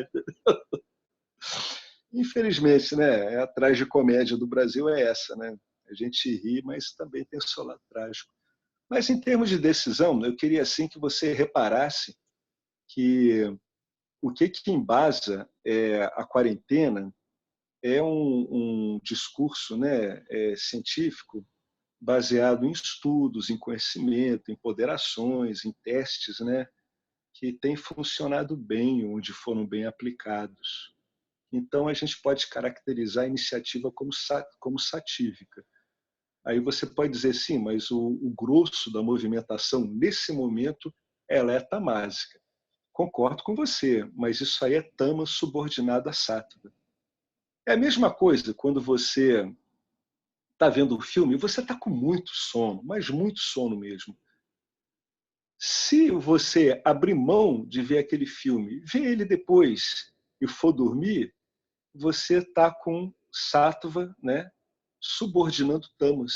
Infelizmente, né, a tragicomédia do Brasil é essa, né? A gente ri, mas também tem o seu lado trágico. Mas em termos de decisão, eu queria assim que você reparasse que o que embasa a quarentena é um discurso, né, científico baseado em estudos, em conhecimento, em ponderações, em testes, né, que tem funcionado bem onde foram bem aplicados. Então, a gente pode caracterizar a iniciativa como satívica. Aí você pode dizer, sim, mas o grosso da movimentação, nesse momento, ela é tamásica. Concordo com você, mas isso aí é tama subordinado a Sattva. É a mesma coisa quando você está vendo o filme e você está com muito sono, mas muito sono mesmo. Se você abrir mão de ver aquele filme, ver ele depois e for dormir, você está com Sattva, né, subordinando tamas.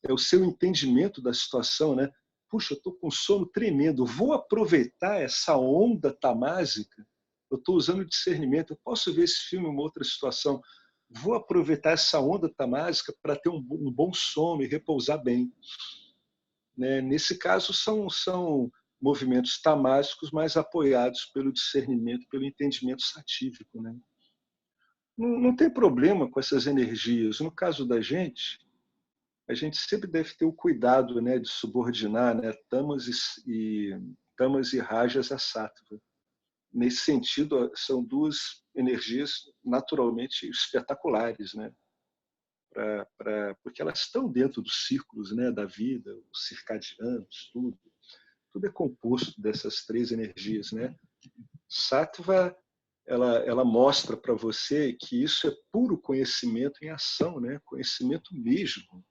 É o seu entendimento da situação, né? Puxa, eu estou com sono tremendo, vou aproveitar essa onda tamásica, eu estou usando discernimento, eu posso ver esse filme em uma outra situação, vou aproveitar essa onda tamásica para ter um bom sono e repousar bem. né? Nesse caso, são movimentos tamásicos, mas apoiados pelo discernimento, pelo entendimento satívico, né? Não tem problema com essas energias. No caso da gente, a gente sempre deve ter o cuidado, né, de subordinar, né, tamas e rajas a sattva. Nesse sentido, são duas energias naturalmente espetaculares, né? Porque elas estão dentro dos círculos, né, da vida, os circadianos, tudo é composto dessas três energias, né? Sattva, ela mostra para você que isso é puro conhecimento em ação, né? Conhecimento mesmo.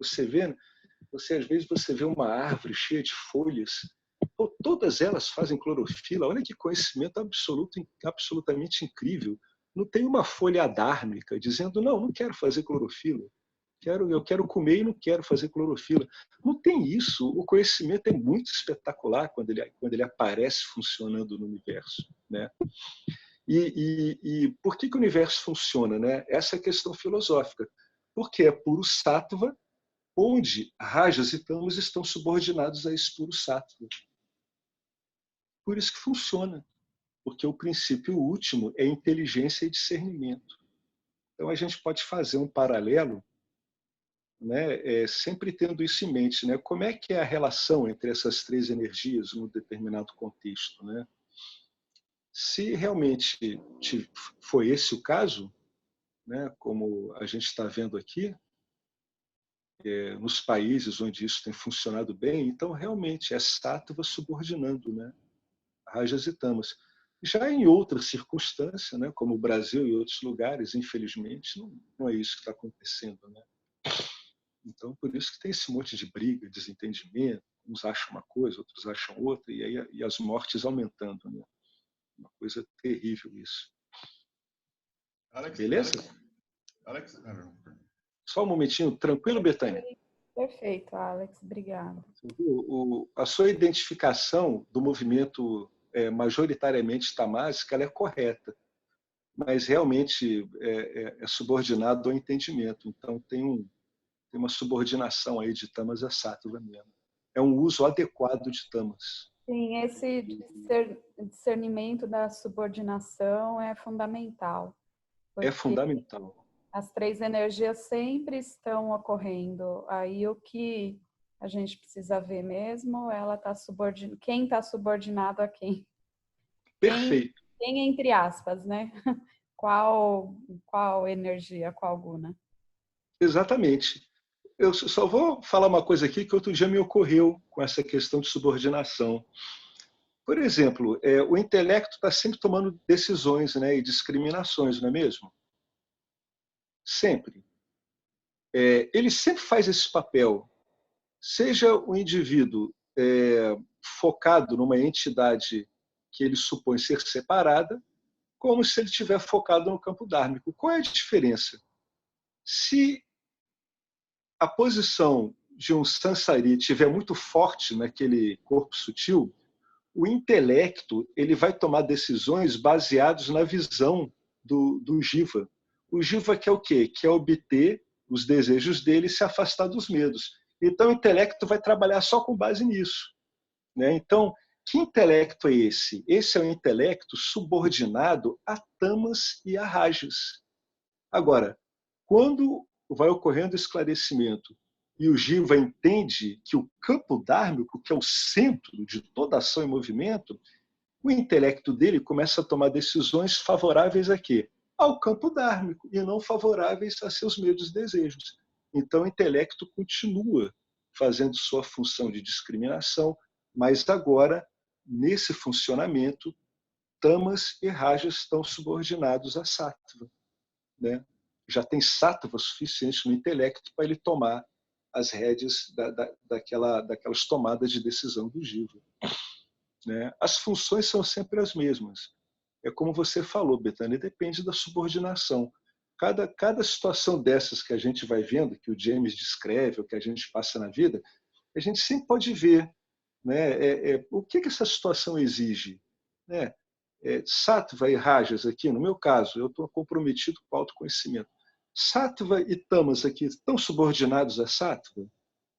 Às vezes você vê uma árvore cheia de folhas, todas elas fazem clorofila. Olha que conhecimento absolutamente incrível. Não tem uma folha adármica dizendo, não quero fazer clorofila. Eu quero comer e não quero fazer clorofila. Não tem isso. O conhecimento é muito espetacular quando ele aparece funcionando no universo, né? E por que o universo funciona, né? Essa é a questão filosófica. Porque é puro sattva, onde rajas e tamas estão subordinados a esse puro sattva. Por isso que funciona. Porque o princípio último é inteligência e discernimento. Então a gente pode fazer um paralelo, né, sempre tendo isso em mente, né? Como é que é a relação entre essas três energias num determinado contexto, né? Se realmente foi esse o caso, né, como a gente está vendo aqui, nos países onde isso tem funcionado bem, então realmente é sattva subordinando, né, rajas e tamas. Já em outras circunstâncias, né, como o Brasil e outros lugares, infelizmente, não é isso que está acontecendo, né? Então, por isso que tem esse monte de briga, desentendimento, uns acham uma coisa, outros acham outra, e as mortes aumentando, né? Uma coisa terrível isso. Beleza? Alex, só um momentinho, tranquilo, Betânia? Perfeito, Alex, obrigada. A sua identificação do movimento majoritariamente tamásico, ela é correta, mas realmente é subordinado ao entendimento. Então tem uma subordinação aí de tamas a sattva mesmo. É um uso adequado de tamas. Sim, esse discernimento da subordinação é fundamental. É fundamental. As três energias sempre estão ocorrendo. Aí o que a gente precisa ver mesmo, quem está subordinado a quem? Perfeito. Quem entre aspas, né? Qual energia, qual guna? Exatamente. Eu só vou falar uma coisa aqui que outro dia me ocorreu com essa questão de subordinação. Por exemplo, o intelecto está sempre tomando decisões, né, e discriminações, não é mesmo? Sempre. Ele sempre faz esse papel. Seja o indivíduo focado numa entidade que ele supõe ser separada, como se ele estiver focado no campo dármico. Qual é a diferença? Se a posição de um sansari estiver muito forte naquele corpo sutil, o intelecto ele vai tomar decisões baseadas na visão do jiva. O jiva quer o quê? Quer obter os desejos dele e se afastar dos medos. Então, o intelecto vai trabalhar só com base nisso, né? Então, que intelecto é esse? Esse é um intelecto subordinado a tamas e a rajas. Agora, quando vai ocorrendo esclarecimento e o jiva entende que o campo dármico, que é o centro de toda ação e movimento, o intelecto dele começa a tomar decisões favoráveis a quê? Ao campo dármico e não favoráveis a seus medos e desejos. Então, o intelecto continua fazendo sua função de discriminação, mas agora, nesse funcionamento, tamas e rajas estão subordinados a sattva, né? Já tem sattva suficiente no intelecto para ele tomar as rédeas daquelas tomadas de decisão do jiva, né? As funções são sempre as mesmas. É como você falou, Betânia, depende da subordinação. Cada situação dessas que a gente vai vendo, que o James descreve, ou que a gente passa na vida, a gente sempre pode ver, né, o que essa situação exige, né? Sattva e rajas aqui, no meu caso, eu estou comprometido com o autoconhecimento. Sattva e tamas aqui estão subordinados a sattva?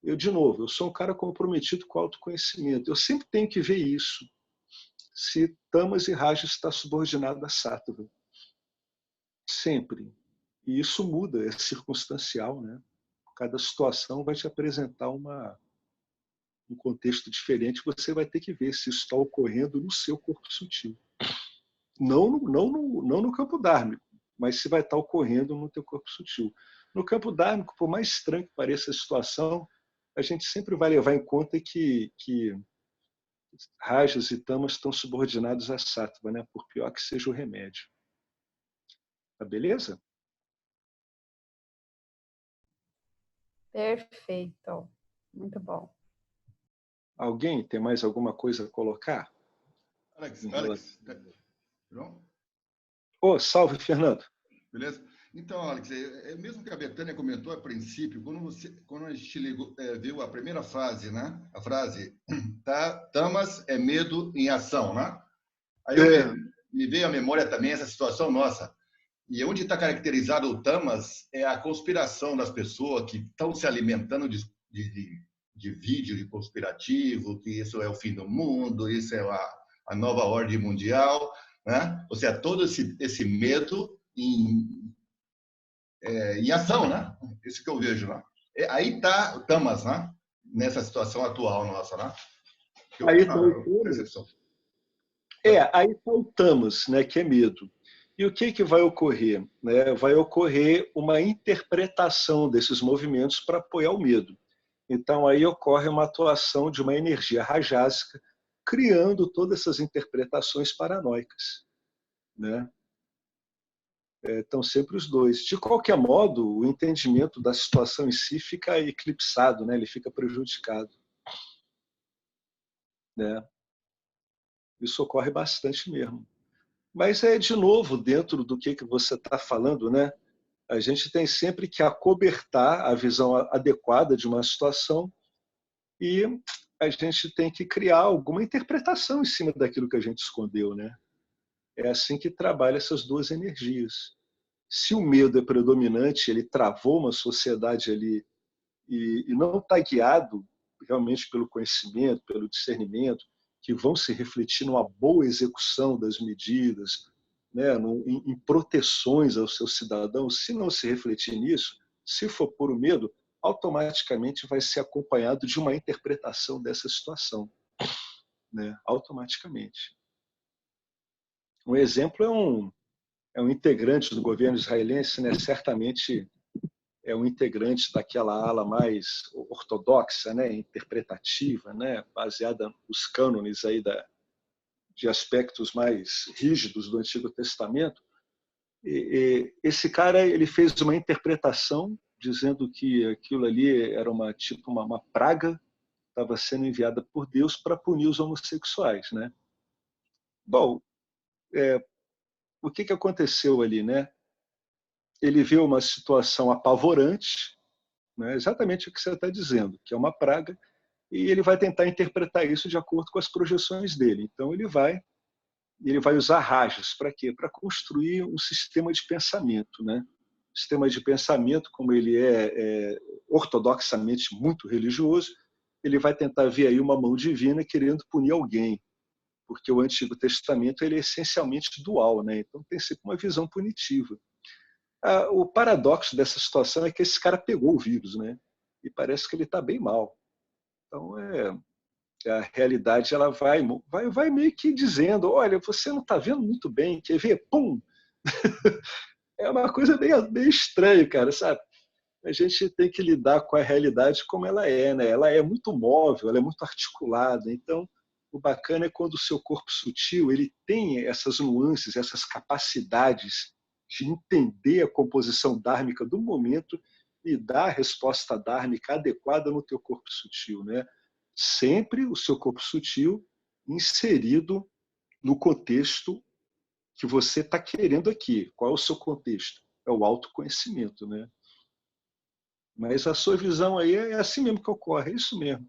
de novo, eu sou um cara comprometido com o autoconhecimento. Eu sempre tenho que ver isso. Se Tamas e Raja está subordinado a Sattva. Sempre. E isso muda, é circunstancial, né? Cada situação vai te apresentar um contexto diferente, você vai ter que ver se isso está ocorrendo no seu corpo sutil. Não no campo dármico, mas se vai estar ocorrendo no teu corpo sutil. No campo dármico, por mais estranho que pareça a situação, a gente sempre vai levar em conta que rajas e tamas estão subordinados a sattva, né? Por pior que seja o remédio. Tá beleza? Perfeito. Muito bom. Alguém tem mais alguma coisa a colocar? Alex, pronto? Oh, salve, Fernando. Beleza? Então, Alex, mesmo que a Betânia comentou a princípio, quando a gente viu a primeira frase, né? A frase, tamas é medo em ação, né? Aí me veio à memória também essa situação nossa. E onde está caracterizado o tamas é a conspiração das pessoas que estão se alimentando de vídeo de conspirativo, que isso é o fim do mundo, isso é a nova ordem mundial, né? Ou seja, todo esse medo em ação, né? Isso que eu vejo lá. Aí está o tamas, né? Nessa situação atual nossa, né? Aí está o percepção. Aí está o tamas, né? Que é medo. E o que vai ocorrer? Né? Vai ocorrer uma interpretação desses movimentos para apoiar o medo. Então, aí ocorre uma atuação de uma energia rajásica, criando todas essas interpretações paranoicas. Né? Estão sempre os dois. De qualquer modo, o entendimento da situação em si fica eclipsado, né? Ele fica prejudicado. Né? Isso ocorre bastante mesmo. Mas de novo, dentro do que você está falando, né? A gente tem sempre que acobertar a visão adequada de uma situação e a gente tem que criar alguma interpretação em cima daquilo que a gente escondeu, né? É assim que trabalha essas duas energias. Se o medo é predominante, ele travou uma sociedade ali e não está guiado realmente pelo conhecimento, pelo discernimento, que vão se refletir numa boa execução das medidas, né, em proteções aos seus cidadãos, se não se refletir nisso, se for por medo, automaticamente vai ser acompanhado de uma interpretação dessa situação, né, automaticamente. Um exemplo é um integrante do governo israelense, né, certamente é um integrante daquela ala mais ortodoxa, né, interpretativa, né, baseada nos cânones aí de aspectos mais rígidos do Antigo Testamento. E esse cara ele fez uma interpretação dizendo que aquilo ali era uma praga estava sendo enviada por Deus para punir os homossexuais, né? Bom, o que aconteceu ali, né? Ele viu uma situação apavorante, né? Exatamente o que você está dizendo, que é uma praga, e ele vai tentar interpretar isso de acordo com as projeções dele. Então ele vai usar rajas para quê? Para construir um sistema de pensamento, né? O sistema de pensamento, como ele é ortodoxamente muito religioso, ele vai tentar ver aí uma mão divina querendo punir alguém, porque o Antigo Testamento ele é essencialmente dual, né? Então tem sempre uma visão punitiva. O paradoxo dessa situação é que esse cara pegou o vírus, né? E parece que ele está bem mal. Então a realidade ela vai meio que dizendo, olha, você não está vendo muito bem, quer ver? Pum! É uma coisa bem estranha, cara, sabe? A gente tem que lidar com a realidade como ela é, né? Ela é muito móvel, ela é muito articulada. Então, o bacana é quando o seu corpo sutil ele tem essas nuances, essas capacidades de entender a composição dármica do momento e dar a resposta dármica adequada no teu corpo sutil, né? Sempre o seu corpo sutil inserido no contexto que você está querendo aqui. Qual é o seu contexto? É o autoconhecimento, né? Mas a sua visão aí é assim mesmo que ocorre, é isso mesmo.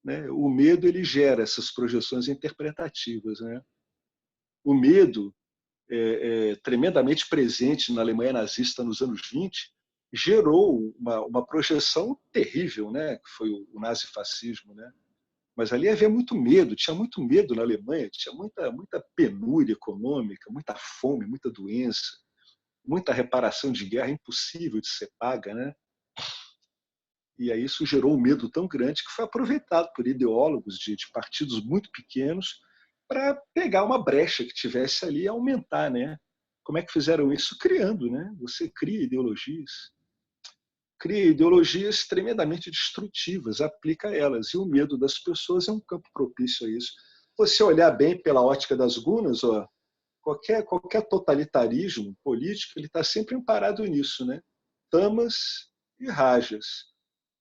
Né? O medo ele gera essas projeções interpretativas. Né? O medo, tremendamente presente na Alemanha nazista nos anos 20, gerou uma projeção terrível, né? Que foi o nazifascismo, né? Mas ali havia muito medo, tinha muito medo na Alemanha, tinha muita penúria econômica, muita fome, muita doença, muita reparação de guerra impossível de ser paga, né? E aí isso gerou um medo tão grande que foi aproveitado por ideólogos de partidos muito pequenos para pegar uma brecha que tivesse ali e aumentar, né? Como é que fizeram isso? Criando, né? Você cria ideologias tremendamente destrutivas, aplica elas, e o medo das pessoas é um campo propício a isso. Você olhar bem pela ótica das Gunas, ó, qualquer totalitarismo político ele está sempre amparado nisso, né? Tamas e rajas.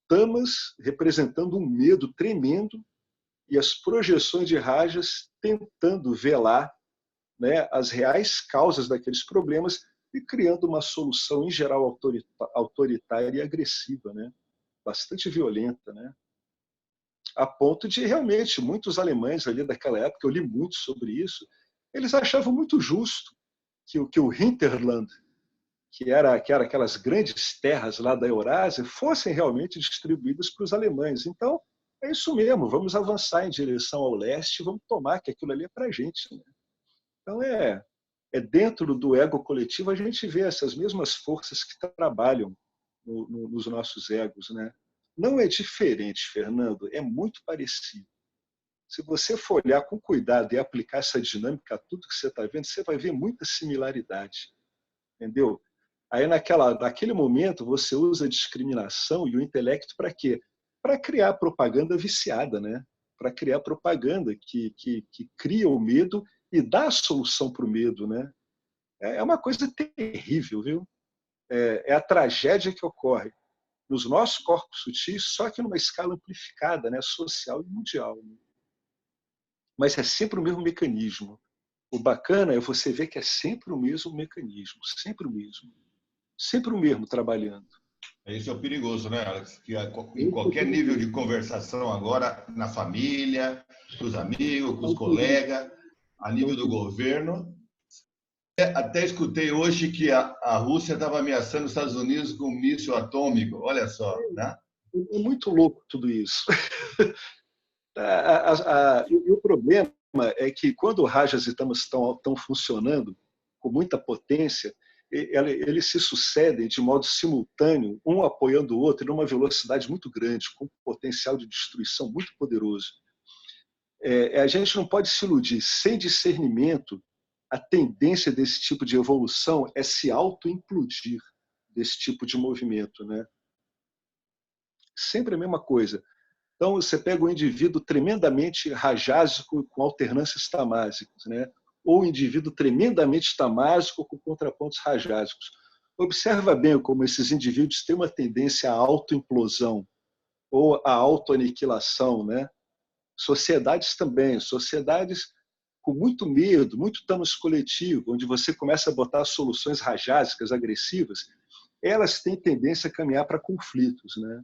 Tamas representando um medo tremendo e as projeções de rajas tentando velar, né, as reais causas daqueles problemas e criando uma solução, em geral, autoritária e agressiva, né? Bastante violenta, né? A ponto de, realmente, muitos alemães ali daquela época, eu li muito sobre isso, eles achavam muito justo que o Hinterland, que era aquelas grandes terras lá da Eurásia, fossem realmente distribuídas para os alemães. Então, é isso mesmo, vamos avançar em direção ao leste, vamos tomar que aquilo ali é para a gente, né? Então, dentro do ego coletivo a gente vê essas mesmas forças que trabalham nos nossos egos, né? Não é diferente, Fernando, é muito parecido. Se você for olhar com cuidado e aplicar essa dinâmica a tudo que você está vendo, você vai ver muita similaridade, entendeu? Aí, naquele momento, você usa a discriminação e o intelecto para quê? Para criar propaganda viciada, né? Para criar propaganda que cria o medo e dá a solução para o medo, né? É uma coisa terrível, viu? É a tragédia que ocorre nos nossos corpos sutis, só que numa escala amplificada, né? Social e mundial. Né? Mas é sempre o mesmo mecanismo. O bacana é você ver que é sempre o mesmo mecanismo, sempre o mesmo trabalhando. Isso é o perigoso, né, Alex? Que em qualquer nível de conversação agora, na família, com os amigos, com os colegas, a nível do governo. Até escutei hoje que a Rússia estava ameaçando os Estados Unidos com um míssil atômico. Olha só, né? É muito louco tudo isso. E o problema é que quando rajas e tamas estão funcionando com muita potência, eles se sucedem de modo simultâneo, um apoiando o outro, numa velocidade muito grande, com um potencial de destruição muito poderoso. A gente não pode se iludir. Sem discernimento, a tendência desse tipo de evolução é se auto-implodir desse tipo de movimento, né? Sempre a mesma coisa. Então, você pega um indivíduo tremendamente rajásico com alternâncias tamásicas, né? Ou um indivíduo tremendamente tamásico com contrapontos rajásicos. Observa bem como esses indivíduos têm uma tendência à autoimplosão ou à autoaniquilação, né? Sociedades também, sociedades com muito medo, muito tâmus coletivo, onde você começa a botar soluções rajásicas, agressivas, elas têm tendência a caminhar para conflitos, né?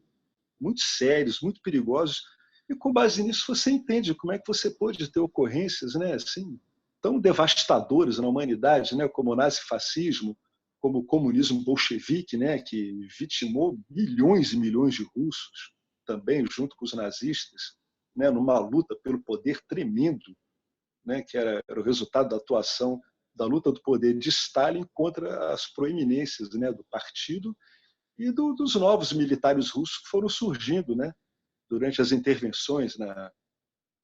Muito sérios, muito perigosos, e com base nisso você entende como é que você pode ter ocorrências, né, assim, tão devastadoras na humanidade, né, como o nazifascismo, como o comunismo bolchevique, né, que vitimou milhões e milhões de russos, também junto com os nazistas, né, numa luta pelo poder tremendo, né, que era o resultado da atuação da luta do poder de Stalin contra as proeminências, né, do partido e dos novos militares russos que foram surgindo, né, durante as intervenções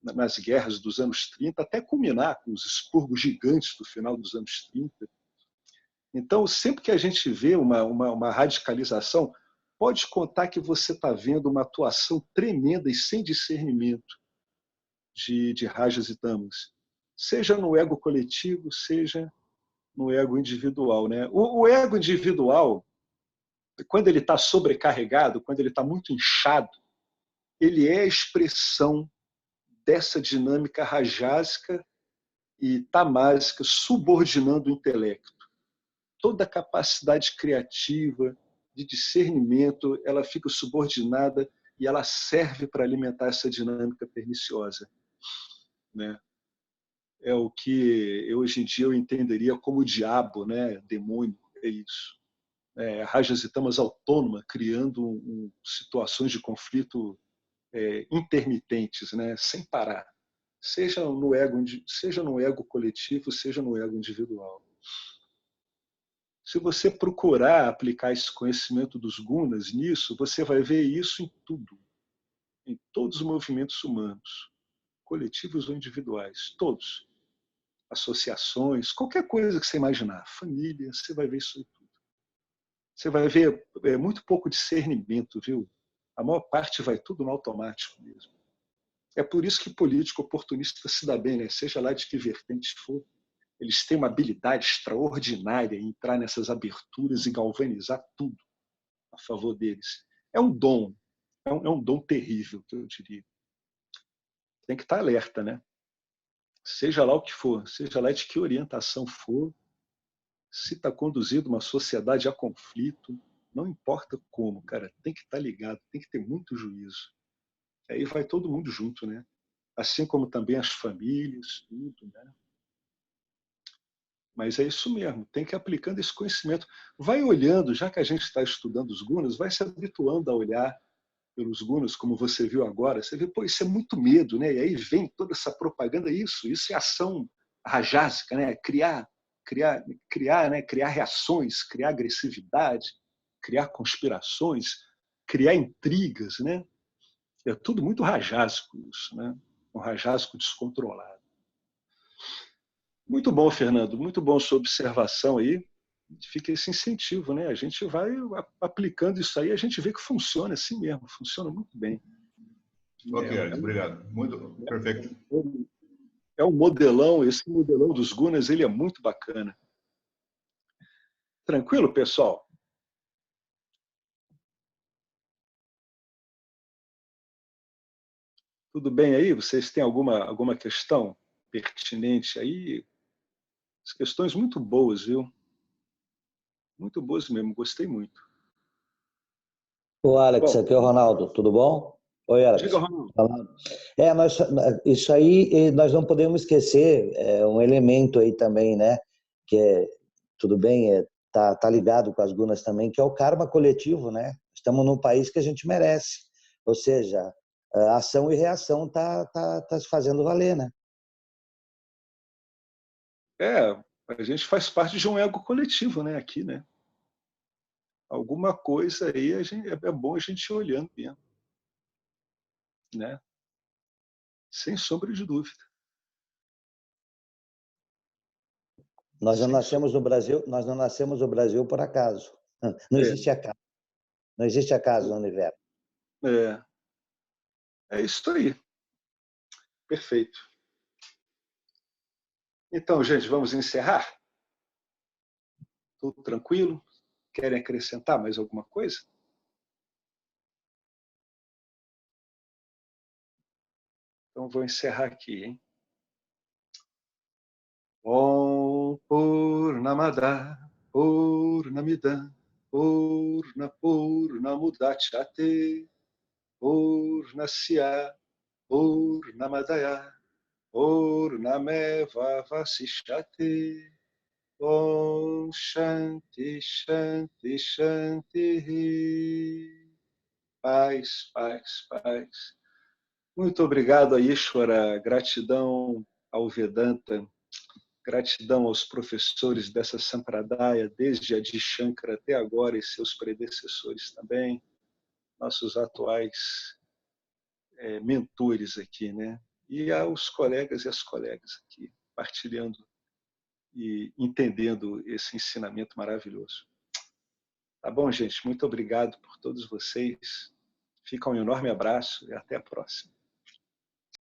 nas guerras dos anos 30, até culminar com os expurgos gigantes do final dos anos 30. Então, sempre que a gente vê uma radicalização, pode contar que você está vendo uma atuação tremenda e sem discernimento de rajas e tamas, seja no ego coletivo, seja no ego individual. Né? O ego individual, quando ele está sobrecarregado, quando ele está muito inchado, ele é a expressão dessa dinâmica rajásica e tamásica, subordinando o intelecto. Toda a capacidade criativa, de discernimento, ela fica subordinada e ela serve para alimentar essa dinâmica perniciosa. Né? É o que hoje em dia eu entenderia como diabo, né? Demônio, é isso. rajas e tamas autônoma, criando situações de conflito intermitentes, né, sem parar, seja no ego coletivo, seja no ego individual. Se você procurar aplicar esse conhecimento dos gunas nisso, você vai ver isso em tudo, em todos os movimentos humanos, coletivos ou individuais, todos. Associações, qualquer coisa que você imaginar, família, você vai ver isso em tudo. Você vai ver muito pouco discernimento, viu? A maior parte vai tudo no automático mesmo. É por isso que político oportunista se dá bem, né? Seja lá de que vertente for. Eles têm uma habilidade extraordinária em entrar nessas aberturas e galvanizar tudo a favor deles. É um dom, é um dom terrível, que eu diria. Tem que estar alerta, né? Seja lá o que for, seja lá de que orientação for, se está conduzindo uma sociedade a conflito, não importa como, cara, tem que estar ligado, tem que ter muito juízo. Aí vai todo mundo junto, né? Assim como também as famílias, tudo, né? Mas é isso mesmo, tem que ir aplicando esse conhecimento. Vai olhando, já que a gente está estudando os gunas, vai se habituando a olhar pelos gunas, como você viu agora. Você vê, pô, isso é muito medo, né? E aí vem toda essa propaganda, isso é ação rajásica, né? Criar, né? Criar reações, criar agressividade, criar conspirações, criar intrigas, né? É tudo muito rajásico isso, né? Um rajásico descontrolado. Muito bom, Fernando. Muito bom sua observação aí. Fica esse incentivo, né? A gente vai aplicando isso aí, a gente vê que funciona assim mesmo, funciona muito bem. Ok, Alex, obrigado. Muito perfeito. É um modelão, esse modelão dos gunas, ele é muito bacana. Tranquilo, pessoal? Tudo bem aí? Vocês têm alguma questão pertinente aí? As questões muito boas, viu? Muito boas mesmo, gostei muito. O Alex, aqui é o Ronaldo, tudo bom? Oi, Alex. Diga, Ronaldo. Isso aí nós não podemos esquecer, um elemento aí também, né? Que tudo bem, tá ligado com as gunas também, que é o karma coletivo, né? Estamos num país que a gente merece, ou seja, ação e reação tá se fazendo valer, né? A gente faz parte de um ego coletivo, né? Aqui, né? Alguma coisa aí é bom a gente ir olhando mesmo, né? Sem sombra de dúvida. Nós não nascemos no Brasil por acaso. Não existe acaso. Não existe acaso no universo. É isso aí. Perfeito. Então, gente, vamos encerrar? Tudo tranquilo? Querem acrescentar mais alguma coisa? Então, vou encerrar aqui, hein? Om Purnamada Purnamidam Purnamudachyate Purnasya Purnamadaya Purnameva Vasishyate. Om Shanti Shanti Shanti. Paz, paz, paz. Muito obrigado a Ishvara, gratidão ao Vedanta, gratidão aos professores dessa Sampradaya, desde Adi Shankara até agora e seus predecessores também, nossos atuais mentores aqui, né? E aos colegas e às colegas aqui, partilhando e entendendo esse ensinamento maravilhoso. Tá bom, gente? Muito obrigado por todos vocês. Fica um enorme abraço e até a próxima.